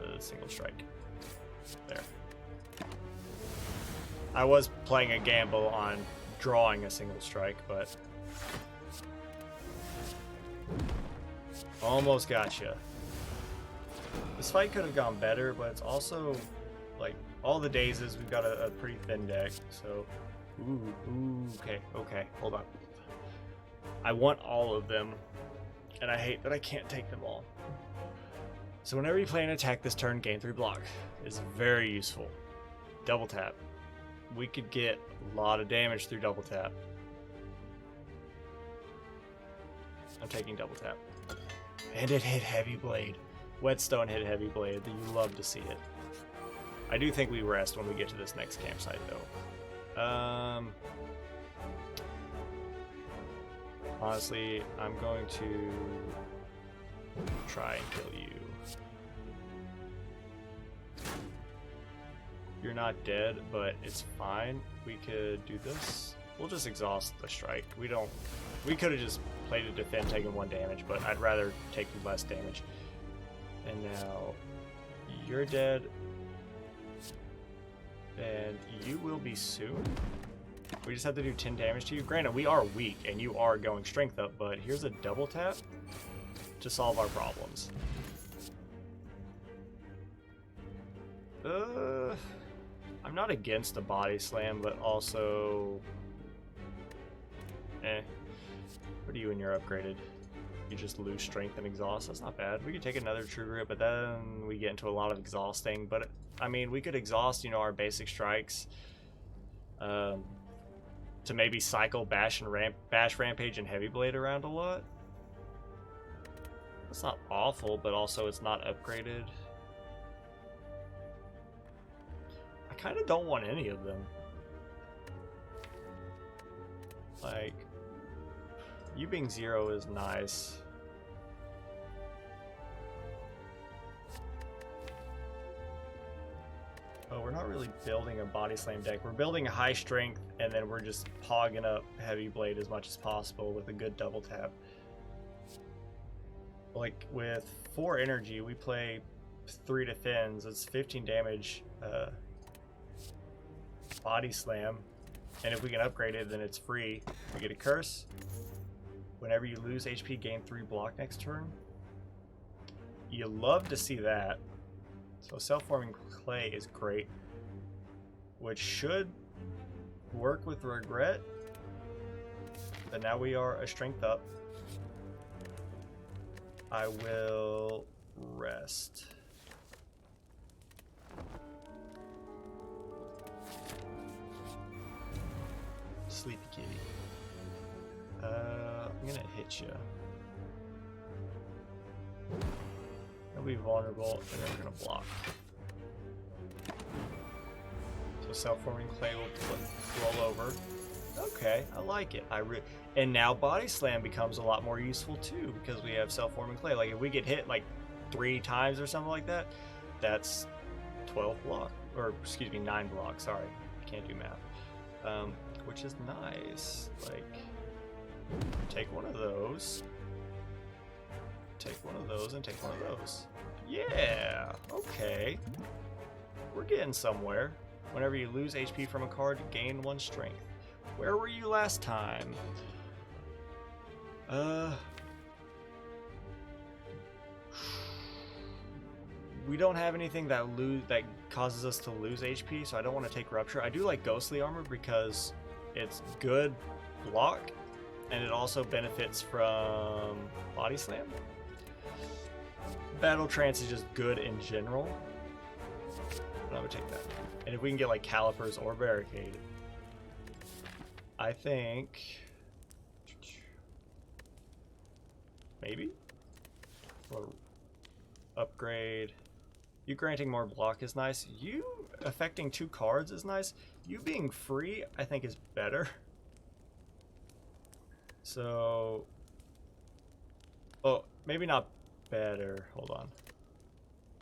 a single strike. There. I was playing a gamble on drawing a single strike, but almost gotcha. This fight could have gone better, but it's also like all the dazes. We've got a pretty thin deck, so okay, hold on. I want all of them, and I hate that I can't take them all. So whenever you play an attack this turn, gain 3 block. It's very useful. Double tap. We could get a lot of damage through double tap. I'm taking double tap. And it hit heavy blade. Whetstone hit heavy blade. You love to see it. I do think we rest when we get to this next campsite, though. Honestly, I'm going to try and kill you. You're not dead, but it's fine. We could do this. We'll just exhaust the strike. We could have just played to defend, taking 1 damage, but I'd rather take less damage. And now you're dead, and you will be soon. We just have to do 10 damage to you. Granted, we are weak, and you are going strength up, but here's a double tap to solve our problems. I'm not against a body slam, but also... What are you when you're upgraded? You just lose strength and exhaust. That's not bad. We could take another true grit, but then we get into a lot of exhausting. But, I mean, we could exhaust, our basic strikes to maybe cycle Bash, Rampage, and Heavy Blade around a lot. It's not awful, but also it's not upgraded. I kind of don't want any of them. Like, you being 0 is nice. But we're not really building a body slam deck. We're building a high strength, and then we're just pogging up Heavy Blade as much as possible with a good double tap. Like, with 4 energy, we play 3 defends. It's 15 damage body slam. And if we can upgrade it, then it's free. We get a curse. Whenever you lose HP, gain 3 block next turn. You love to see that. So self-forming clay is great, which should work with regret. But now we are a strength up. I will rest. Sleepy kitty. I'm gonna hit you. You'll be vulnerable, and then we're gonna block. So self-forming clay will roll over. Okay, I like it. And now body slam becomes a lot more useful too, because we have self-forming clay. Like if we get hit like 3 times or something like that, that's 12 block, or excuse me, 9 block. Sorry, can't do math. Which is nice. Like, take one of those. Take one of those and take one of those. Yeah, okay. We're getting somewhere. Whenever you lose HP from a card, gain 1 strength. Where were you last time? We don't have anything that causes us to lose HP, so I don't want to take Rupture. I do like Ghostly Armor because it's good block, and it also benefits from Body Slam. Battle Trance is just good in general, but I would take that. And if we can get like Calipers or Barricade, I think maybe or upgrade. You granting more block is nice. You affecting 2 cards is nice. You being free, I think, is better. So, oh, maybe not better. Hold on.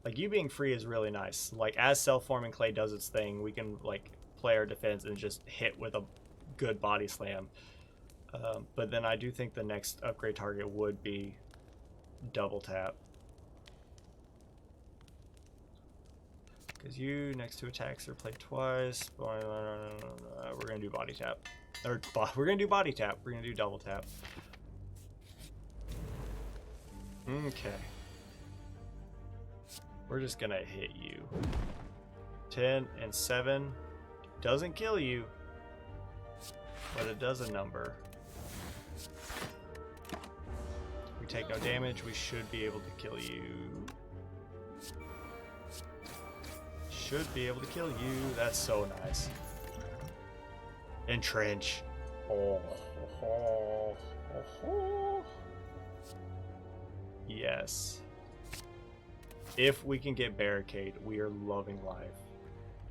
Like, you being free is really nice. Like, as self-forming clay does its thing, we can like play our defense and just hit with a good body slam. But then I do think the next upgrade target would be double tap. Because you, next to attacks, are played twice. We're going to do body tap. Or, we're going to do body tap. We're going to do double tap. Okay. We're just going to hit you. 10 and 7. Doesn't kill you, but it does a number. take no damage. We should be able to kill you. Should be able to kill you. That's so nice. Entrench. Oh, oh, oh, oh. Yes. If we can get barricade, we are loving life.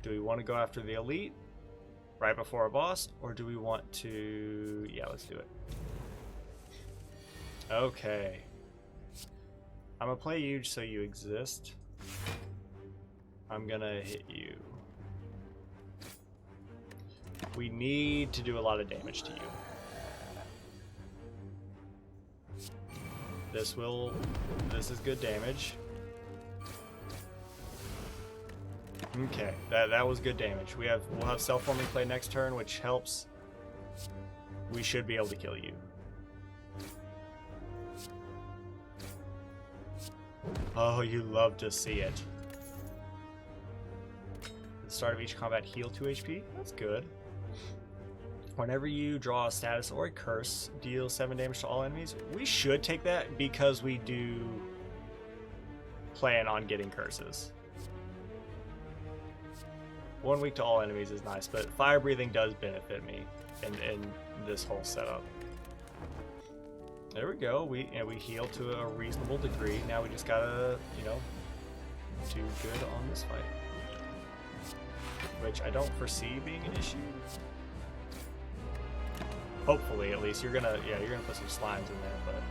Do we want to go after the elite right before our boss, or do we want to... Yeah, let's do it. Okay. I'm gonna play you so you exist. I'm gonna hit you. We need to do a lot of damage to you. This is good damage. Okay, that was good damage. We'll have self-forming play next turn, which helps. We should be able to kill you. Oh, you love to see it. At the start of each combat, heal 2 HP. That's good. Whenever you draw a status or a curse, deal 7 damage to all enemies. We should take that because we do plan on getting curses. 1 week to all enemies is nice, but fire breathing does benefit me in this whole setup. There we go. We heal to a reasonable degree. Now we just gotta, you know, do good on this fight, which I don't foresee being an issue. Hopefully, at least you're gonna put some slimes in there. But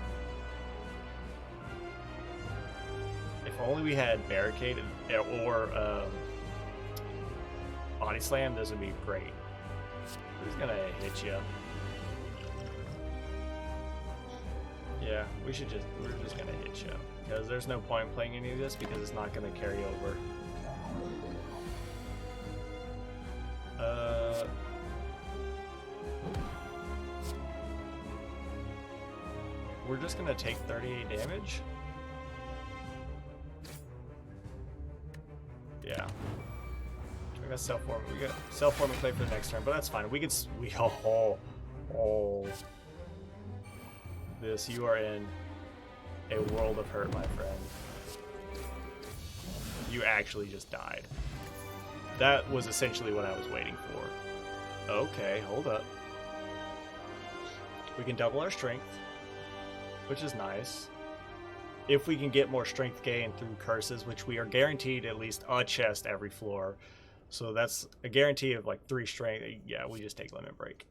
if only we had barricade or body slam, this would be great. Who's gonna hit you? Yeah, we're just gonna hit you because there's no point in playing any of this because it's not gonna carry over. We're just gonna take 38 damage. Yeah. We got self-forming play for the next turn, but that's fine. We could this, you are in a world of hurt, my friend. You actually just died. That was essentially what I was waiting for. Okay, hold up. We can double our strength, which is nice. If we can get more strength gain through curses, which we are guaranteed at least a chest every floor. So that's a guarantee of like 3 strength. Yeah, we just take limit break.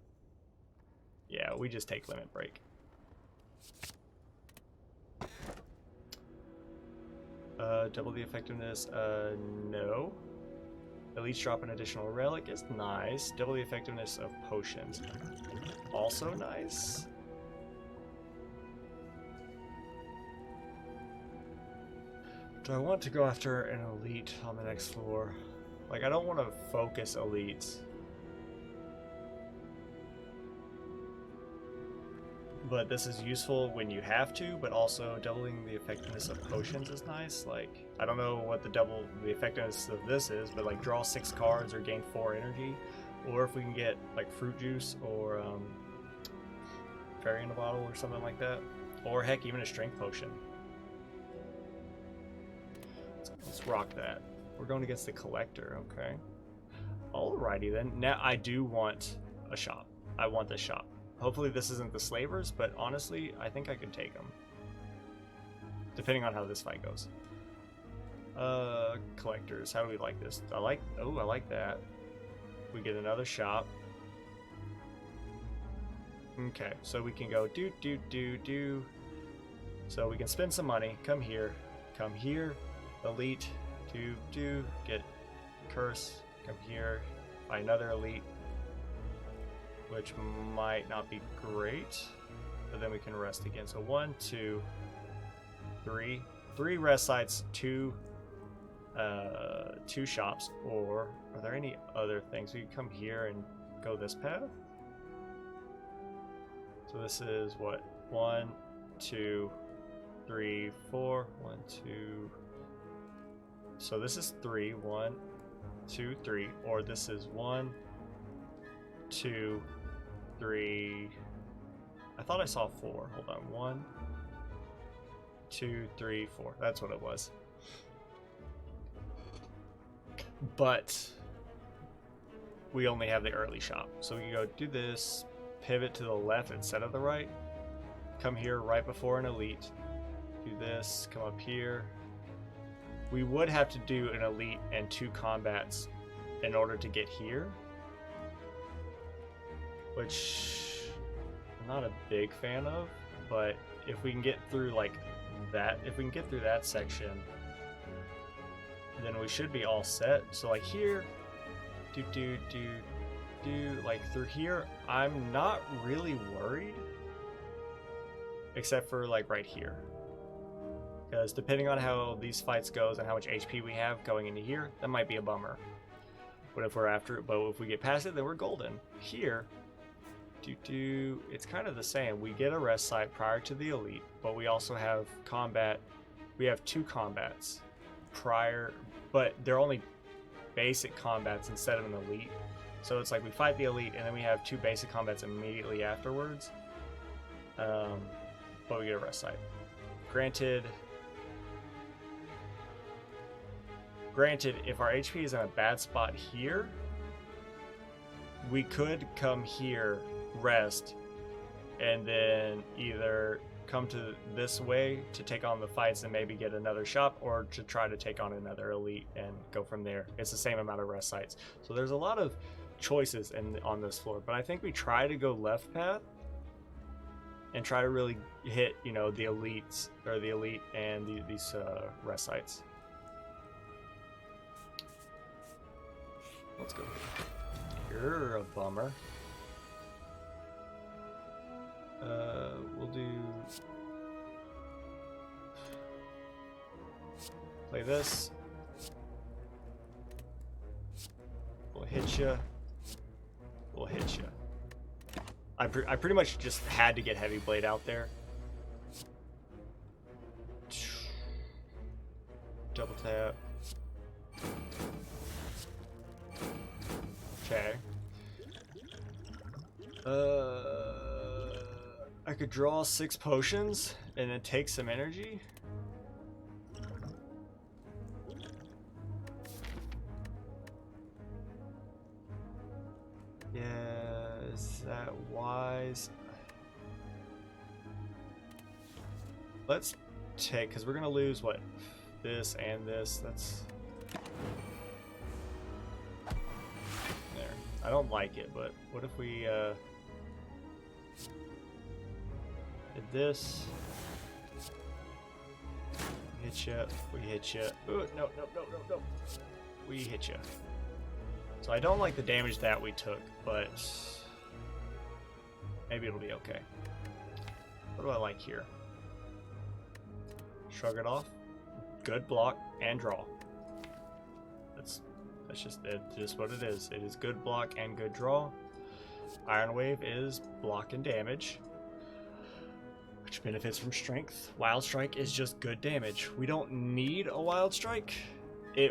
Yeah, we just take limit break. Double the effectiveness, no. At least drop an additional relic is nice. Double the effectiveness of potions, also nice. Do I want to go after an elite on the next floor? Like, I don't want to focus elites. But this is useful when you have to, but also doubling the effectiveness of potions is nice. Like, I don't know what the effectiveness of this is, but like draw 6 cards or gain 4 energy. Or if we can get like fruit juice or fairy in a bottle or something like that. Or heck, even a strength potion. Let's rock that. We're going against the collector, okay. Alrighty then. Now I do want a shop. I want this shop. Hopefully this isn't the slavers, but honestly, I think I could take them. Depending on how this fight goes. Collectors, how do we like this? I like that. We get another shop. Okay, so we can go do. So we can spend some money. Come here. Elite. Do. Get curse. Come here. Buy another elite. Which might not be great, but then we can rest again. So 1, 2, 3. 3 rest sites, 2 shops. Or are there any other things? We can come here and go this path. So this is what? 1, 2, 3, 4. 1, 2. So this is 3. 1, 2, 3. Or this is 1, 2, 3. I thought I saw 4. Hold on. 1, 2, 3, 4. That's what it was. But we only have the early shop. So we can go do this, pivot to the left instead of the right, come here right before an elite, do this, come up here. We would have to do an elite and 2 combats in order to get here, which I'm not a big fan of, but if we can get through like that, if we can get through that section, then we should be all set. So like here, like through here, I'm not really worried, except for like right here, because depending on how these fights goes and how much HP we have going into here, that might be a bummer. But if we're after it, but if we get past it, then we're golden. Here, it's kind of the same. We get a rest site prior to the elite, but we also have combat. We have 2 combats prior, but they're only basic combats instead of an elite. So it's like we fight the elite and then we have 2 basic combats immediately afterwards. But we get a rest site. Granted, if our HP is in a bad spot here, we could come here, rest, and then either come to this way to take on the fights and maybe get another shop, or to try to take on another elite and go from there. It's the same amount of rest sites. So there's a lot of choices on this floor, but I think we try to go left path and try to really hit, you know, the elites, or the elite and these rest sites. Let's go here. You're a bummer. We'll do... play this. We'll hit you. We'll hit you. I pretty much just had to get Heavy Blade out there. Double tap. Okay. I could draw 6 potions and then take some energy. Yeah, is that wise? Let's take, because we're gonna lose what? This and this. That's there. I don't like it, but what if we did this? Hit you. We hit you. Ooh, no. We hit you. So I don't like the damage that we took, but maybe it'll be okay. What do I like here? Shrug it off. Good block and draw. That's just it. Just what it is. It is good block and good draw. Iron Wave is block and damage, which benefits from strength. Wild Strike is just good damage. We don't need a Wild Strike.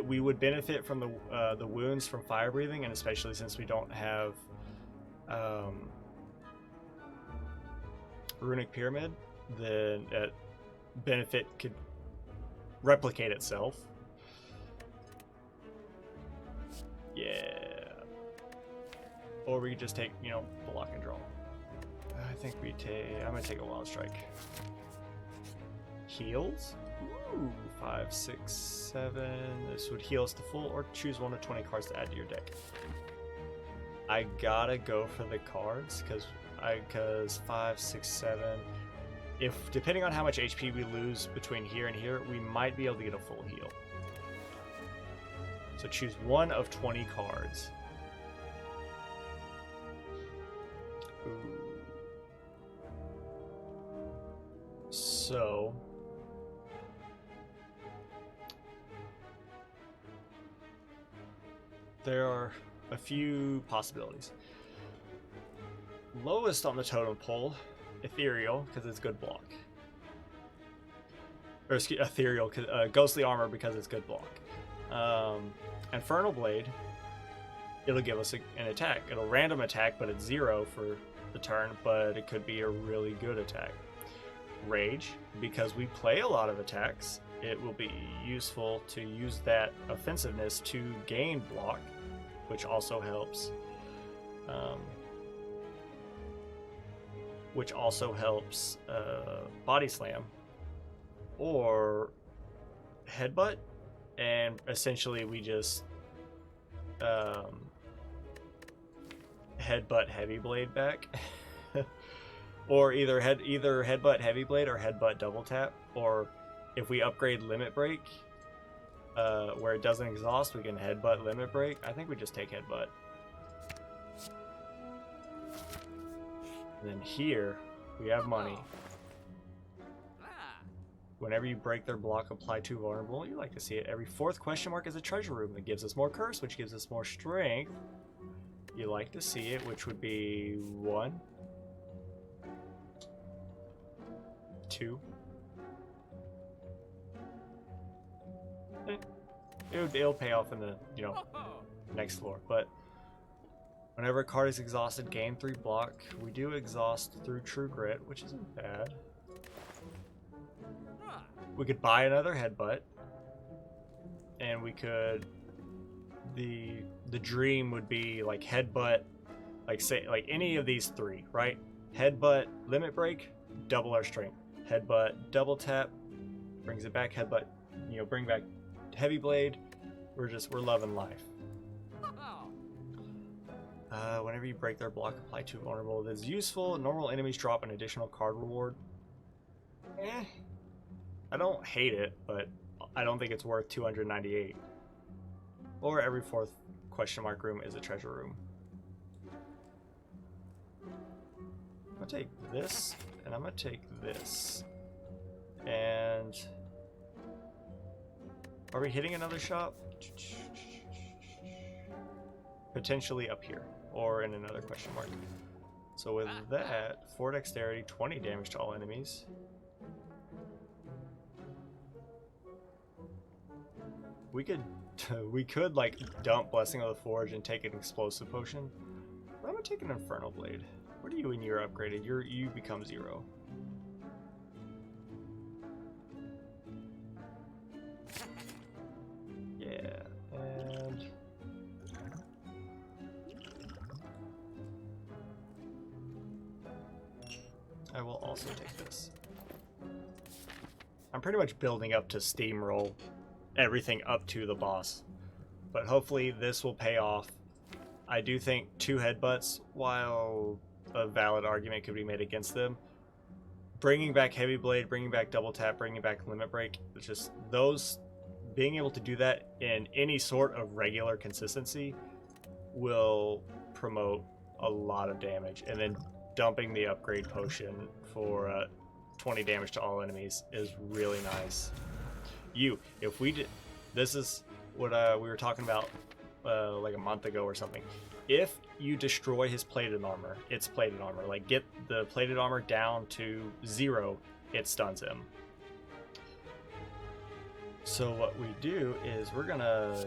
We would benefit from the wounds from fire breathing, and especially since we don't have Runic Pyramid, then that benefit could replicate itself. Yeah. Or we could just take, you know, block and draw. I think I'm gonna take a Wild Strike. Heals? Ooh, 5, 6, 7. This would heal us to full, or choose 1 of 20 cards to add to your deck. I gotta go for the cards because 5, 6, 7. If depending on how much HP we lose between here and here, we might be able to get a full heal. So choose 1 of 20 cards. Ooh. So there are a few possibilities. Lowest on the totem pole, Ethereal, because it's good block. Or excuse, Ethereal, Ghostly Armor, because it's good block. Infernal Blade, it'll give us an attack. It'll random attack, but it's 0 for the turn, but it could be a really good attack. rage. Because we play a lot of attacks, it will be useful to use that offensiveness to gain block, which also helps. Body slam or headbutt, and essentially we just headbutt heavy blade back. Or either headbutt heavy blade or headbutt double tap, or if we upgrade limit break where it doesn't exhaust, we can headbutt limit break. I think we just take headbutt. And then here we have money. Whenever you break their block, apply 2 vulnerable. You like to see it. Every 4th question mark is a treasure room that gives us more curse, which gives us more strength. You like to see it, which would be 1, 2. It'll pay off in the next floor. But whenever a card is exhausted, gain 3 block. We do exhaust through True Grit, which isn't bad. We could buy another headbutt, and we could. The dream would be like headbutt, like any of these 3, right? Headbutt, limit break, double our strength. Headbutt, double tap, brings it back. Headbutt, bring back heavy blade. We're loving life. Whenever you break their block, apply 2 vulnerable. This is useful. Normal enemies drop an additional card reward. I don't hate it, but I don't think it's worth 298. Or every 4th question mark room is a treasure room. I'm gonna take this, and I'm gonna take this. And are we hitting another shop? Potentially up here, or in another question mark. So with that, 4 dexterity, 20 damage to all enemies. We could like dump Blessing of the Forge and take an explosive potion. But I'm gonna take an Infernal Blade. What are you when you're upgraded? You become 0. Yeah, and I will also take this. I'm pretty much building up to steamroll everything up to the boss, but hopefully this will pay off. I do think 2 headbutts, while a valid argument could be made against them, bringing back heavy blade, bringing back double tap, bringing back limit break, it's just those, being able to do that in any sort of regular consistency will promote a lot of damage. And then dumping the upgrade potion for 20 damage to all enemies is really nice. If we did, this is what we were talking about like a month ago or something. If you destroy his plated armor, like get the plated armor down to 0, it stuns him. So what we do is we're gonna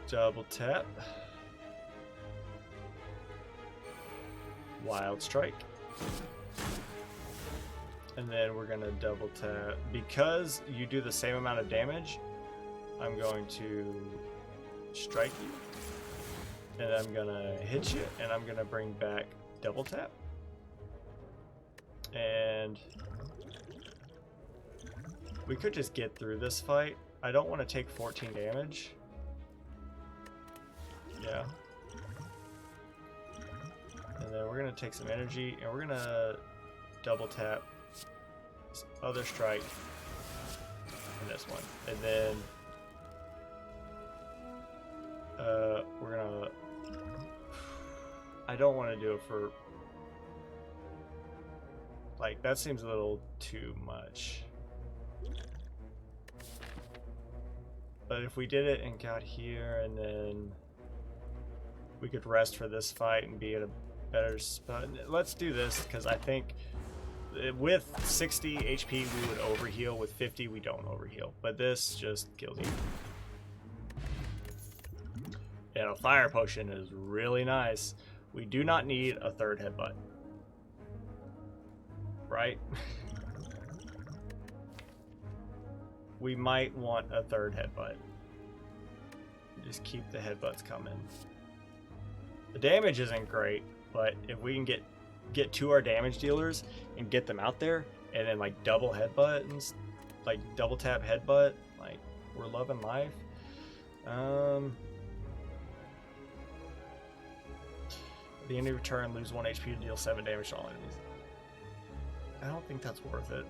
double tap, Wild Strike. And then we're gonna double tap. Because you do the same amount of damage, I'm going to strike you, and I'm gonna hit you, and I'm gonna bring back double tap. And we could just get through this fight. I don't want to take 14 damage. Yeah. And then we're gonna take some energy, and we're gonna double tap this other strike and this one, and then we're gonna. I don't want to do it for like that. Seems a little too much. But if we did it and got here, and then we could rest for this fight and be at a better spot. Let's do this, because I think with 60 HP we would overheal. With 50 we don't overheal. But this just kills you. And a fire potion is really nice. We do not need a third headbutt. right? We might want a third headbutt. Just keep the headbutts coming. The damage isn't great, but if we can get to our damage dealers and get them out there, and then like double headbutt and like double tap headbutt, like we're loving life. At the end of your turn, lose 1 HP to deal 7 damage to all enemies. I don't think that's worth it.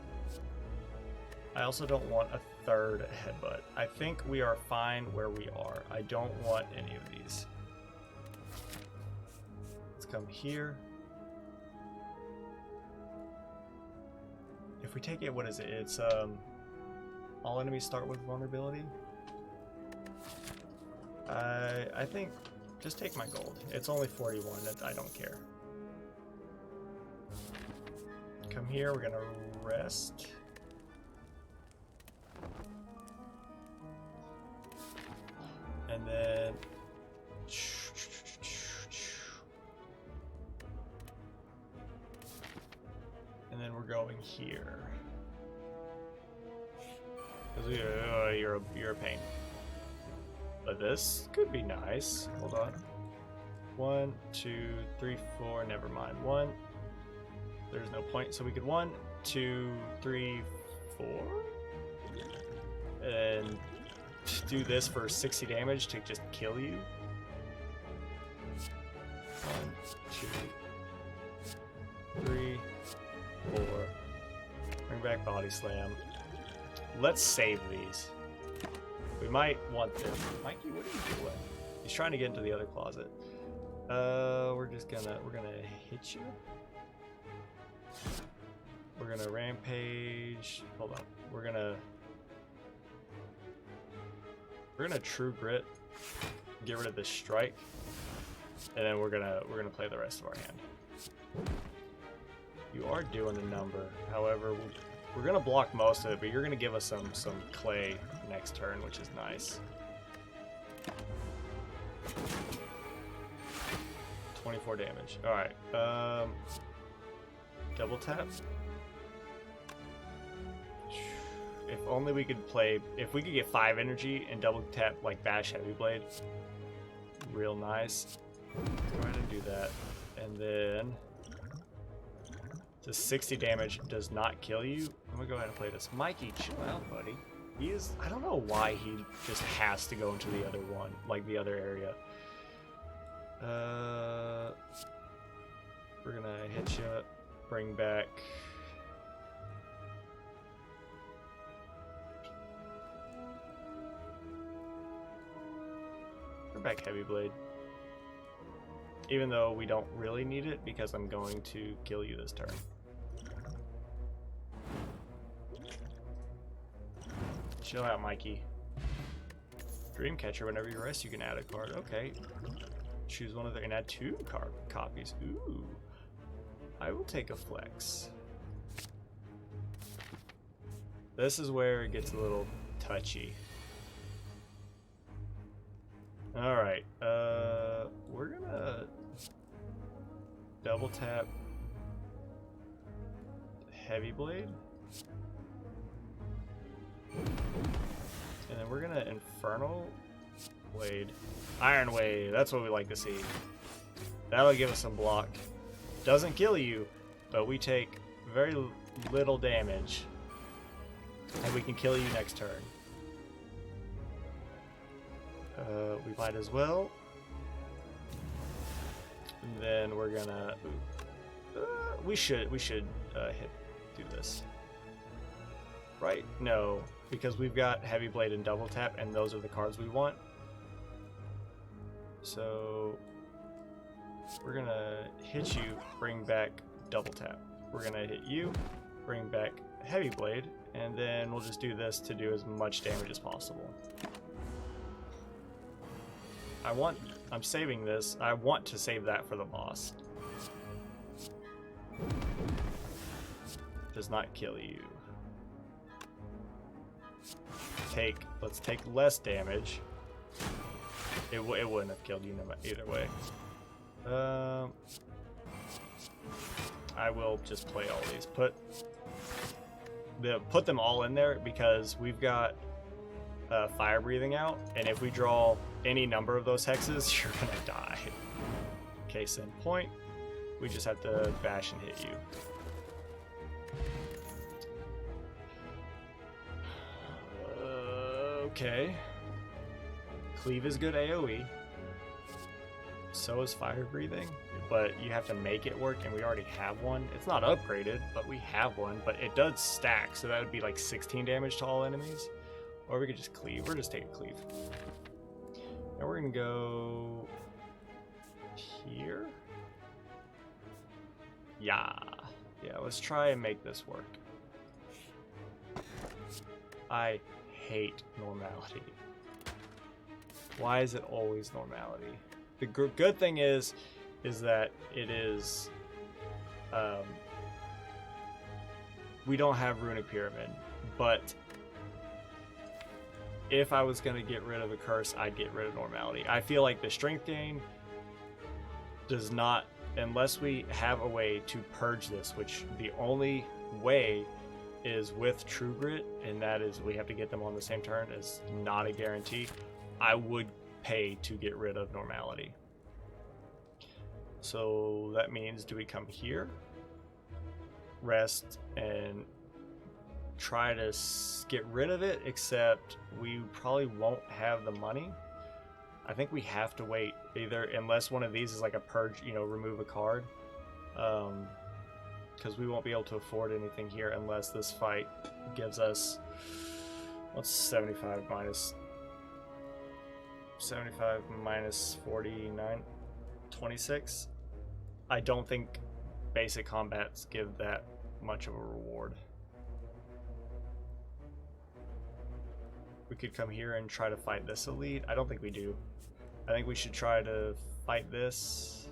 I also don't want a third headbutt. I think we are fine where we are. I don't want any of these. Let's come here. If we take it, what is it? It's all enemies start with vulnerability. I think just take my gold. It's only 41. I don't care. Come here. We're gonna rest. And then we're going here. You're a pain. But this could be nice. Hold on. 1, 2, 3, 4. Never mind. 1. There's no point. So we could 1, 2, 3, 4. And do this for 60 damage to just kill you. 1, 2, 3, 4. Bring back body slam. Let's save these. We might want them. Mikey, what are you doing? He's trying to get into the other closet. We're gonna hit you. We're gonna rampage. Hold on. We're gonna true grit. Get rid of this strike, and then we're gonna play the rest of our hand. You are doing a number. However, we're gonna block most of it, but you're gonna give us some clay next turn, which is nice. 24 damage. All right. Double tap. If only we could play. If we could get 5 energy and double tap like Bash Heavy Blade, real nice. Let's go ahead and do that, and then. The 60 damage does not kill you. I'm gonna go ahead and play this. Mikey, chill out, buddy. He is. I don't know why he just has to go into the other one, like the other area. We're gonna hit you. Bring back. Bring back Heavy Blade. Even though we don't really need it because I'm going to kill you this turn. Chill out, Mikey. Dreamcatcher, whenever you rest, you can add a card. Okay. Choose one of them and add 2 card copies. Ooh. I will take a flex. This is where it gets a little touchy. Alright. We're gonna double tap Heavy Blade. And then we're gonna Infernal Blade. Iron Wave, that's what we like to see. That'll give us some block. Doesn't kill you, but we take very little damage. And we can kill you next turn. We might as well. And then we're gonna... we should do this. Right? No, because we've got Heavy Blade and Double Tap, and those are the cards we want. So we're gonna hit you, bring back Double Tap. We're gonna hit you, bring back Heavy Blade, and then we'll just do this to do as much damage as possible. I'm saving this. I want to save that for the boss. Does not kill you. Let's take less damage. It wouldn't have killed you either way. I will just play all these. Put them all in there because we've got fire breathing out, and if we draw any number of those hexes, you're gonna die. Case in point, we just have to bash and hit you. Okay. Cleave is good AoE. So is fire breathing, but you have to make it work, and we already have one. It's not upgraded, but we have one, but it does stack, so that would be like 16 damage to all enemies. Or we could just cleave. We're just taking cleave. Now we're gonna go here. Yeah, let's try and make this work. I hate normality. Why is it always normality? The good thing is that it is, we don't have Runic Pyramid, but if I was going to get rid of a curse, I'd get rid of normality. I feel like the strength gain does not, unless we have a way to purge this, which the only way is with True Grit, and that is we have to get them on the same turn, is not a guarantee. I would pay to get rid of normality. So that means, do we come here, rest, and try to get rid of it, except we probably won't have the money. I think we have to wait, either unless one of these is like a purge, remove a card, because we won't be able to afford anything here unless this fight gives us, what's 75 minus 49, 26. I don't think basic combats give that much of a reward. We could come here and try to fight this elite. I don't think we do. I think we should try to fight this.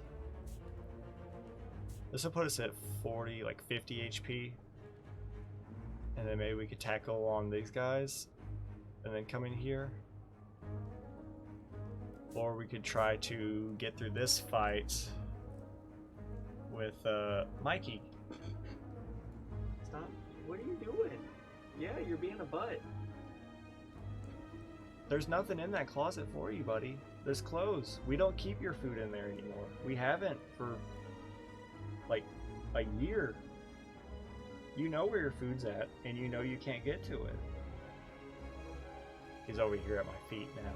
This will put us at 40, like 50 HP. And then maybe we could tackle on these guys and then come in here. Or we could try to get through this fight with Mikey. Stop. What are you doing? Yeah, you're being a butt. There's nothing in that closet for you, buddy. There's clothes. We don't keep your food in there anymore. We haven't for like a year. You know where your food's at, and you know you can't get to it. He's over here at my feet now.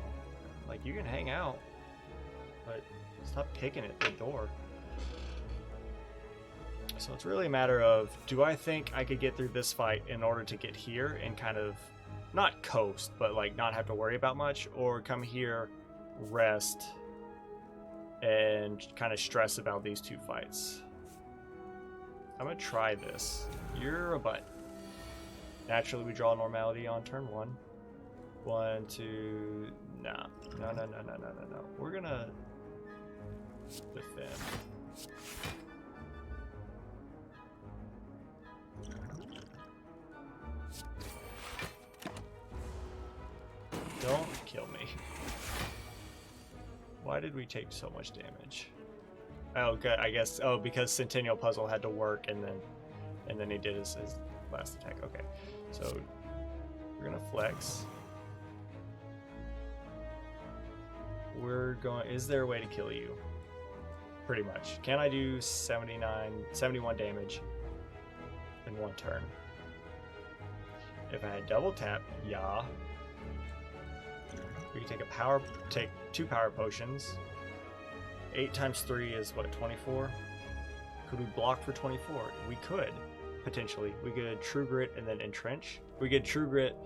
Like, you can hang out, but stop picking at the door. So it's really a matter of, do I think I could get through this fight in order to get here and kind of not coast, but like not have to worry about much, or come here, rest, and kind of stress about these two fights? I'm gonna try this. You're a butt. Naturally, we draw normality on turn 1. 1, 2, nah. No. We're gonna defend. Don't kill me. Why did we take so much damage? Oh, good. I guess. Oh, because Centennial Puzzle had to work, and then he did his last attack. Okay, so we're gonna flex. We're going. Is there a way to kill you? Pretty much. Can I do 71 damage in one turn? If I had double tap, yeah. We can take 2 power potions. 8 times 3 is what, 24? Could we block for 24? We could, potentially. We could True Grit and then Entrench. We could True Grit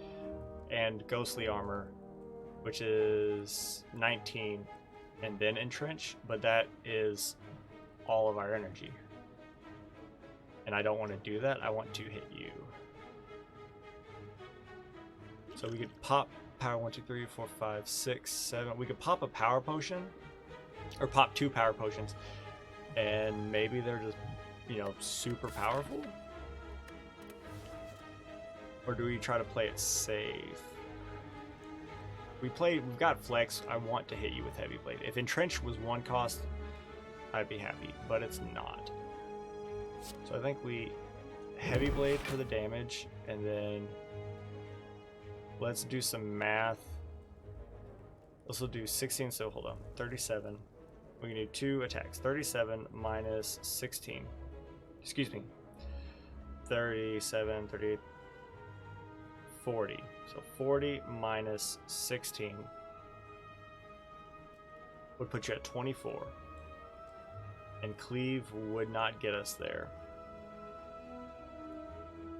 and Ghostly Armor, which is 19, and then Entrench, but that is all of our energy. And I don't want to do that. I want to hit you. So we could pop power 1, 2, 3, 4, 5, 6, 7. We could pop a power potion, or pop 2 power potions, and maybe they're just, super powerful. Or do we try to play it safe? We've got flex. I want to hit you with heavy blade. If Entrench was 1 cost, I'd be happy, but it's not. So I think we heavy blade for the damage, and then let's do some math. This will do 16, so hold on, 37. We can do 2 attacks. 37 minus 16. Excuse me. 37, 38, 40. So 40 minus 16 would put you at 24. And cleave would not get us there.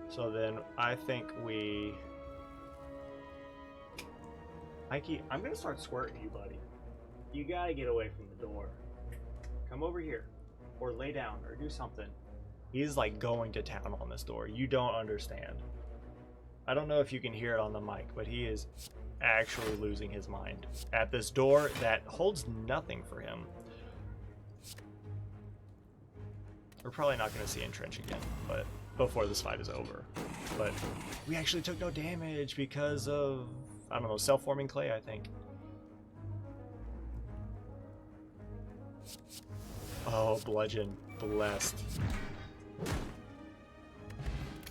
So then I think we... Mikey, I'm gonna start squirting you, buddy. You gotta get away from the door. Come over here. Or lay down, or do something. He's like going to town on this door. You don't understand. I don't know if you can hear it on the mic, but he is actually losing his mind at this door that holds nothing for him. We're probably not going to see Entrench again, but before this fight is over. But we actually took no damage because of, I don't know, self-forming clay, I think. Oh, bludgeon. Blessed.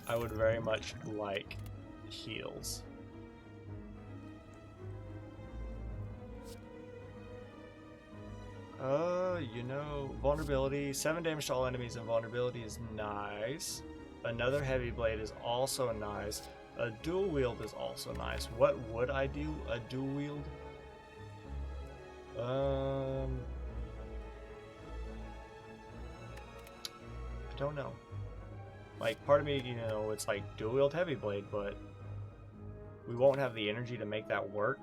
I would very much like heals. You know, vulnerability. 7 damage to all enemies and vulnerability is nice. Another heavy blade is also nice. A dual wield is also nice. What would I do? A dual wield? I don't know. Like, part of me, you know, it's like dual wield heavy blade, but we won't have the energy to make that work.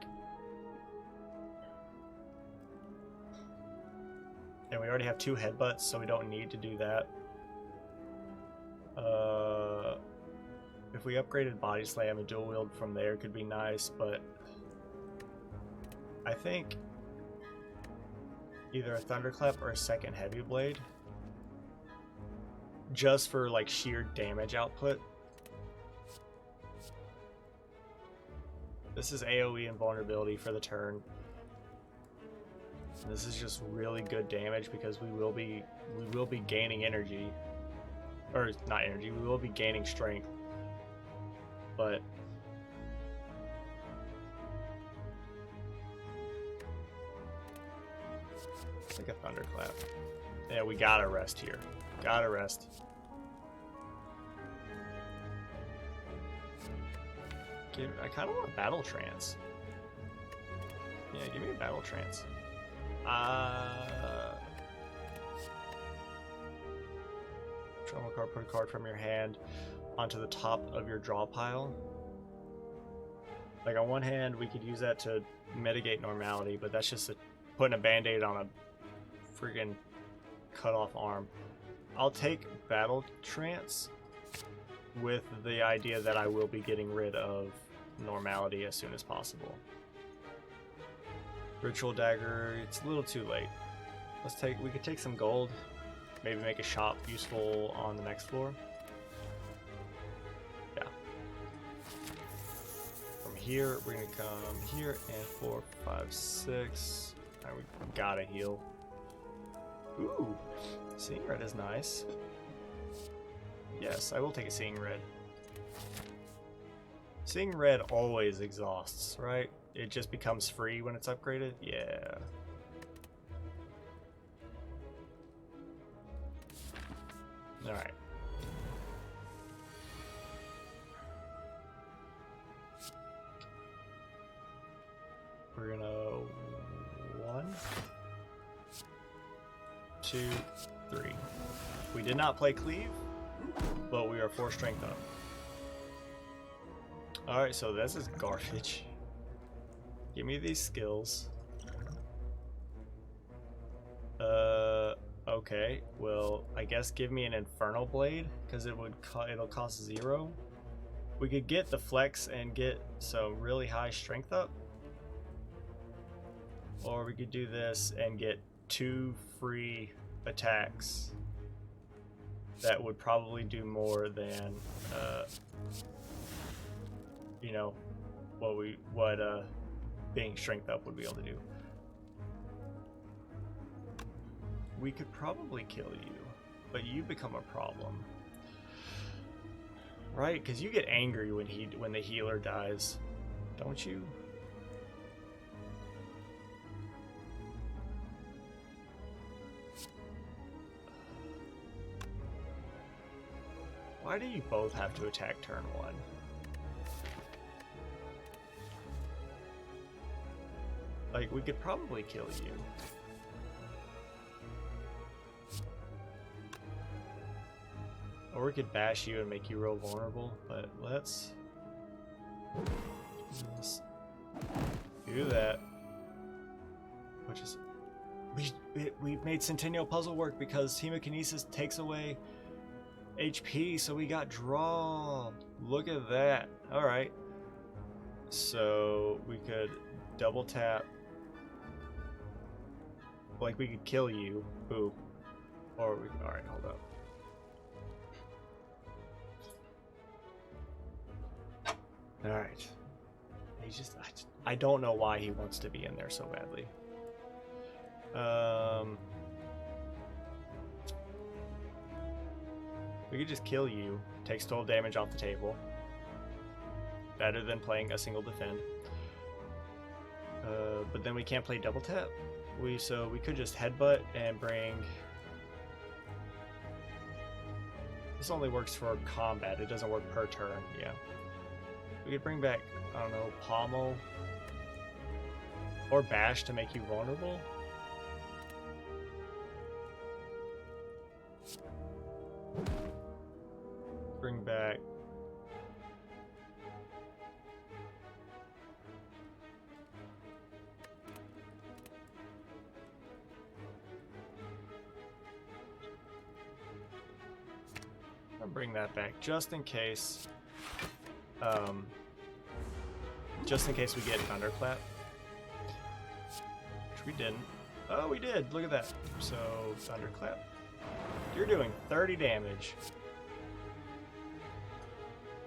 And we already have 2 headbutts, so we don't need to do that. If we upgraded body slam and dual wield from there, could be nice, but I think either a thunderclap or a second heavy blade, just for like sheer damage output. This is AoE and vulnerability for the turn. And this is just really good damage because we will be gaining energy, or not energy. We will be gaining strength, but it's like a thunderclap. Yeah, we gotta rest here. Gotta rest. I kind of want a battle trance. Yeah, give me a battle trance. Draw a card, put a card from your hand onto the top of your draw pile. Like on one hand, we could use that to mitigate normality, but that's just putting a band-aid on a friggin' cut off arm. I'll take battle trance with the idea that I will be getting rid of normality as soon as possible. Ritual dagger, it's a little too late. We could take some gold, maybe make a shop useful on the next floor. Yeah. From here, we're gonna come here and 4, 5, 6. Alright, we gotta heal. Ooh, seeing red is nice. Yes, I will take a seeing red. Seeing red always exhausts, right? It just becomes free when it's upgraded? Yeah. Alright. We're gonna 1, 2, 3. We did not play cleave, but we are 4 strength up. Alright, so this is garbage. Give me these skills. Okay. Well, I guess give me an Infernal Blade, because it'll cost 0. We could get the flex and get some really high strength up. Or we could do this and get 2 free attacks. That would probably do more than, you know, what being strength up would be able to do. We could probably kill you, but you become a problem. Right? Because you get angry when the healer dies, don't you? Why do you both have to attack turn 1? Like, we could probably kill you. Or we could bash you and make you real vulnerable, but let's do that. Which is... We made Centennial Puzzle work because Hemokinesis takes away HP, so we got draw. Look at that. Alright. So we could double tap. Like, we could kill you. Boop. Or we could... Alright, hold up. Alright. He's just... I don't know why he wants to be in there so badly. We could just kill you. Takes total damage off the table. Better than playing a single defend. But then we can't play double tap. So we could just headbutt and bring... This only works for combat. It doesn't work per turn. Yeah. We could bring back, I don't know, Pommel or Bash to make you vulnerable. Bring back... I'll bring that back just in case. Just in case we get Thunderclap. Which we didn't. Oh, we did. Look at that. So, Thunderclap. You're doing 30 damage.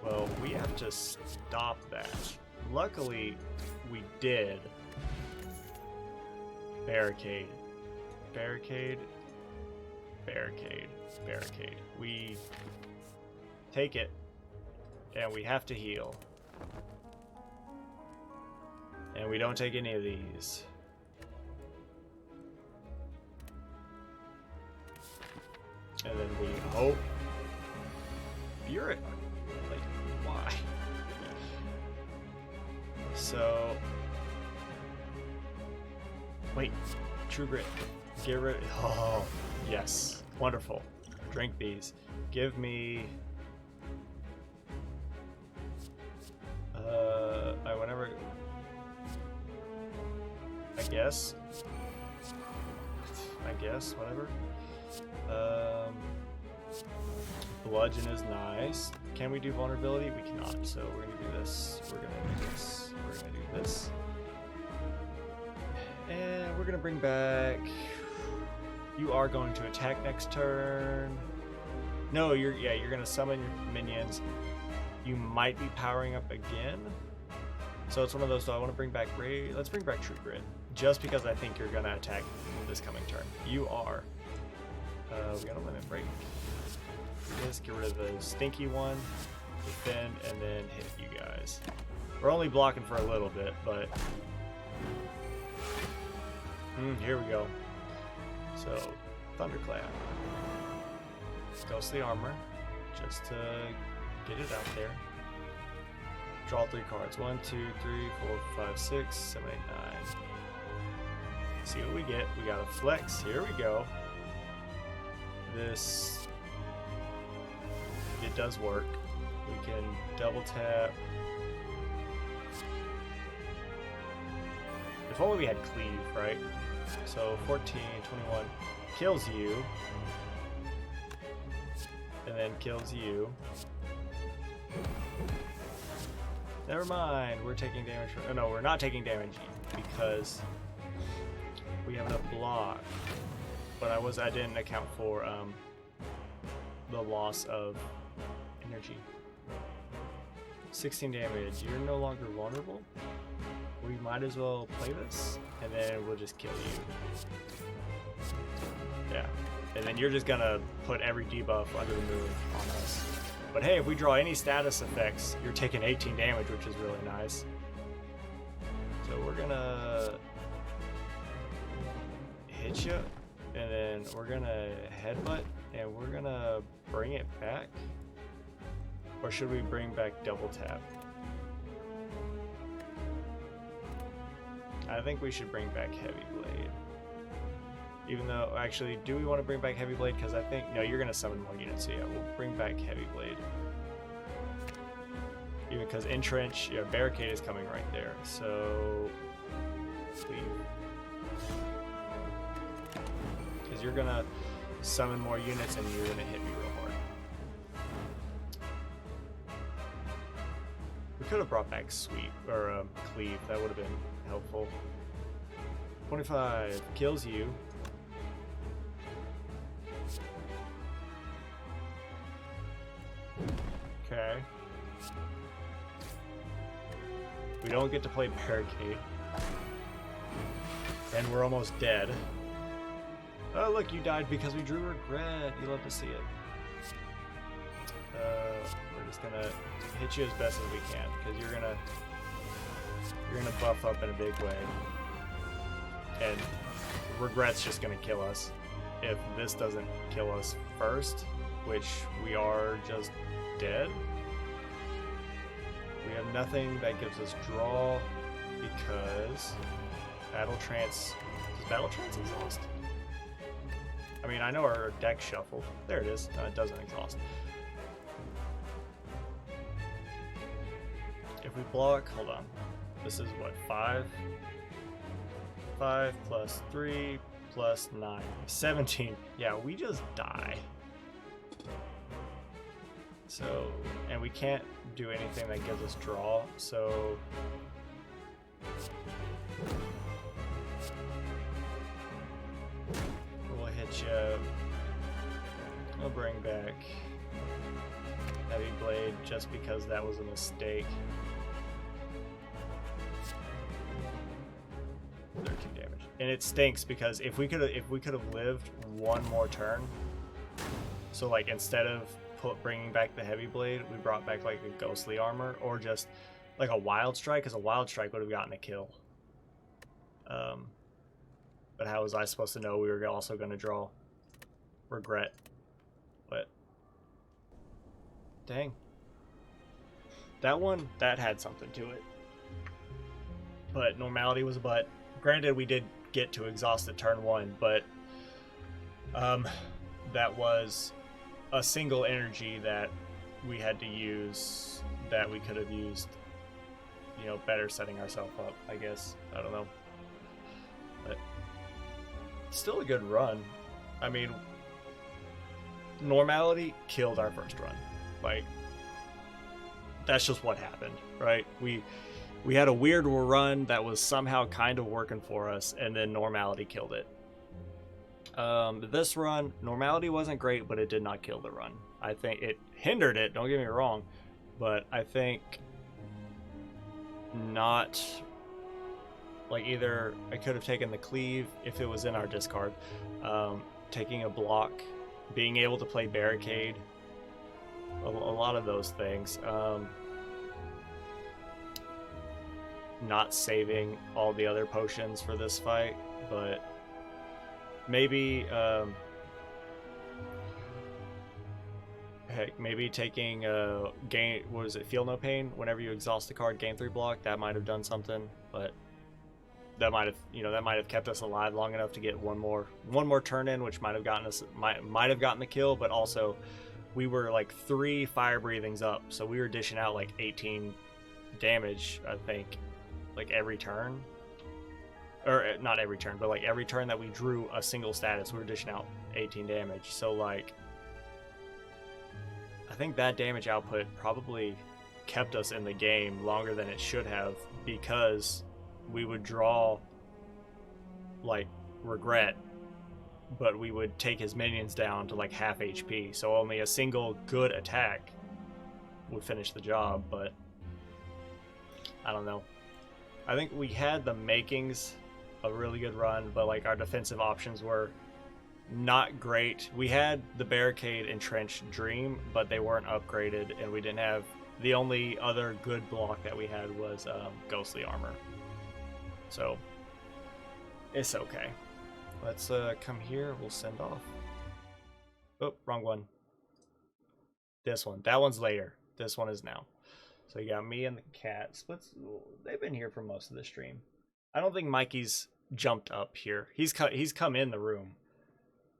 Well, we have to stop that. Luckily, we did. Barricade. Barricade. Barricade. Barricade. We take it. And we have to heal. And we don't take any of these. And then we hope. You're like, why? So. Wait. True Grit. Get rid. Oh, yes. Wonderful. Drink these. Give me. Whenever. I guess, whatever. Bludgeon is nice. Can we do vulnerability? We cannot, so we're gonna do this. We're gonna do this. We're gonna do this. And we're gonna bring back... You are going to attack next turn. No, you're gonna summon your minions. You might be powering up again. So it's one of those, do I want to bring back Ray? Let's bring back True Grit. Just because I think you're going to attack this coming turn. You are. We got a limit break. Just get rid of the stinky one. Defend, and then hit you guys. We're only blocking for a little bit, but... here we go. So, Thunderclap. Ghostly Armor. Just to get it out there. Draw 3 cards. 1, 2, 3, 4, 5, 6, 7, 8, 9. See what we get. We got a flex. Here we go. This... It does work. We can double tap. If only we had cleave, right? So 14, 21 kills you. And then kills you. Never mind, we're taking damage from... no, we're not taking damage because we have enough block. But I didn't account for the loss of energy. 16 damage. You're no longer vulnerable. We might as well play this, and then we'll just kill you. Yeah, and then you're just gonna put every debuff under the moon on us. But hey, if we draw any status effects, you're taking 18 damage, which is really nice. So we're gonna hit you, and then we're gonna headbutt, and we're gonna bring it back. Or should we bring back double tap? I think we should bring back heavy blade. Even though, actually, do we want to bring back heavy blade? Because I think, no, you're gonna summon more units, so yeah, we'll bring back heavy blade. Even because entrench, yeah, barricade is coming right there, so leave. Because you're gonna summon more units and you're gonna hit me real hard. We could have brought back sweep or cleave. That would have been helpful. 25 kills you. Okay. We don't get to play barricade. And we're almost dead. Oh, look, you died because we drew regret. You love to see it. We're just gonna hit you as best as we can, because you're gonna buff up in a big way. And regret's just gonna kill us if this doesn't kill us first, which we are just dead. We have nothing that gives us draw because Battle Trance. Does Battle Trance exhaust? I mean, I know our deck shuffled. There it is. No, it doesn't exhaust. If we block, hold on. This is what, 5? 5 plus 3 plus 9. 17. Yeah, we just die. So, and we can't do anything that gives us draw, so we'll hit you. We'll bring back heavy blade just because that was a mistake. 13 damage, and it stinks because if we could have lived one more turn, so like instead of bringing back the heavy blade, we brought back like a ghostly armor or just like a wild strike, because a wild strike would have gotten a kill. But how was I supposed to know we were also going to draw regret? But dang, that had something to it. But normality was a butt. Granted, we did get to exhaust at turn 1, but that was a single energy that we had to use that we could have used, you know, better setting ourselves up, I guess. I don't know. But still a good run. I mean, normality killed our first run. Like, that's just what happened, right? We had a weird run that was somehow kind of working for us, and then normality killed it. This run, normality wasn't great, but it did not kill the run. I think it hindered it, don't get me wrong, but I think not, like, either I could have taken the cleave if it was in our discard, taking a block, being able to play barricade, a lot of those things. Not saving all the other potions for this fight, but maybe heck, maybe taking gain, what is it, feel no pain whenever you exhaust the card, gain 3 block. That might have done something, but that might have, you know, that might have kept us alive long enough to get one more turn in, which might have gotten us, might have gotten the kill. But also we were like 3 fire breathings up, so we were dishing out like 18 damage, I think, like every turn, or not every turn, but like every turn that we drew a single status, we were dishing out 18 damage. So like, I think that damage output probably kept us in the game longer than it should have, because we would draw like regret, but we would take his minions down to like half HP, so only a single good attack would finish the job. But I don't know. I think we had the makings of a really good run, but like our defensive options were not great. We had the barricade and trench dream, but they weren't upgraded, and we didn't have, the only other good block that we had was ghostly armor. So it's okay. Let's come here. We'll send off. Oh, wrong one. This one. That one's later. This one is now. So you got me and the cat. Splits. They've been here for most of the stream. I don't think Mikey's jumped up here. He's come in the room,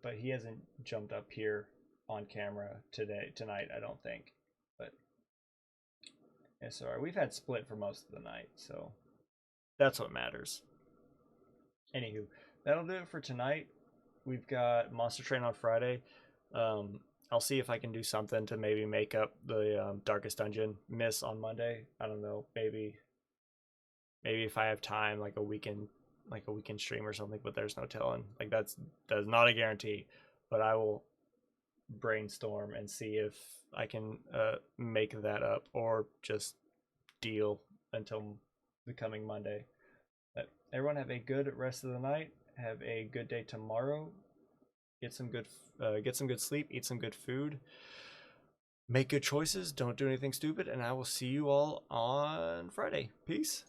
but he hasn't jumped up here on camera tonight. I don't think. But it's alright. We've had Split for most of the night, so that's what matters. Anywho, that'll do it for tonight. We've got Monster Train on Friday. I'll see if I can do something to maybe make up the Darkest Dungeon miss on Monday. I don't know. Maybe if I have time, like a weekend stream or something. But there's no telling. Like that's not a guarantee. But I will brainstorm and see if I can make that up or just deal until the coming Monday. But everyone have a good rest of the night. Have a good day tomorrow. Get some good sleep, eat some good food, make good choices, don't do anything stupid, and I will see you all on Friday. Peace.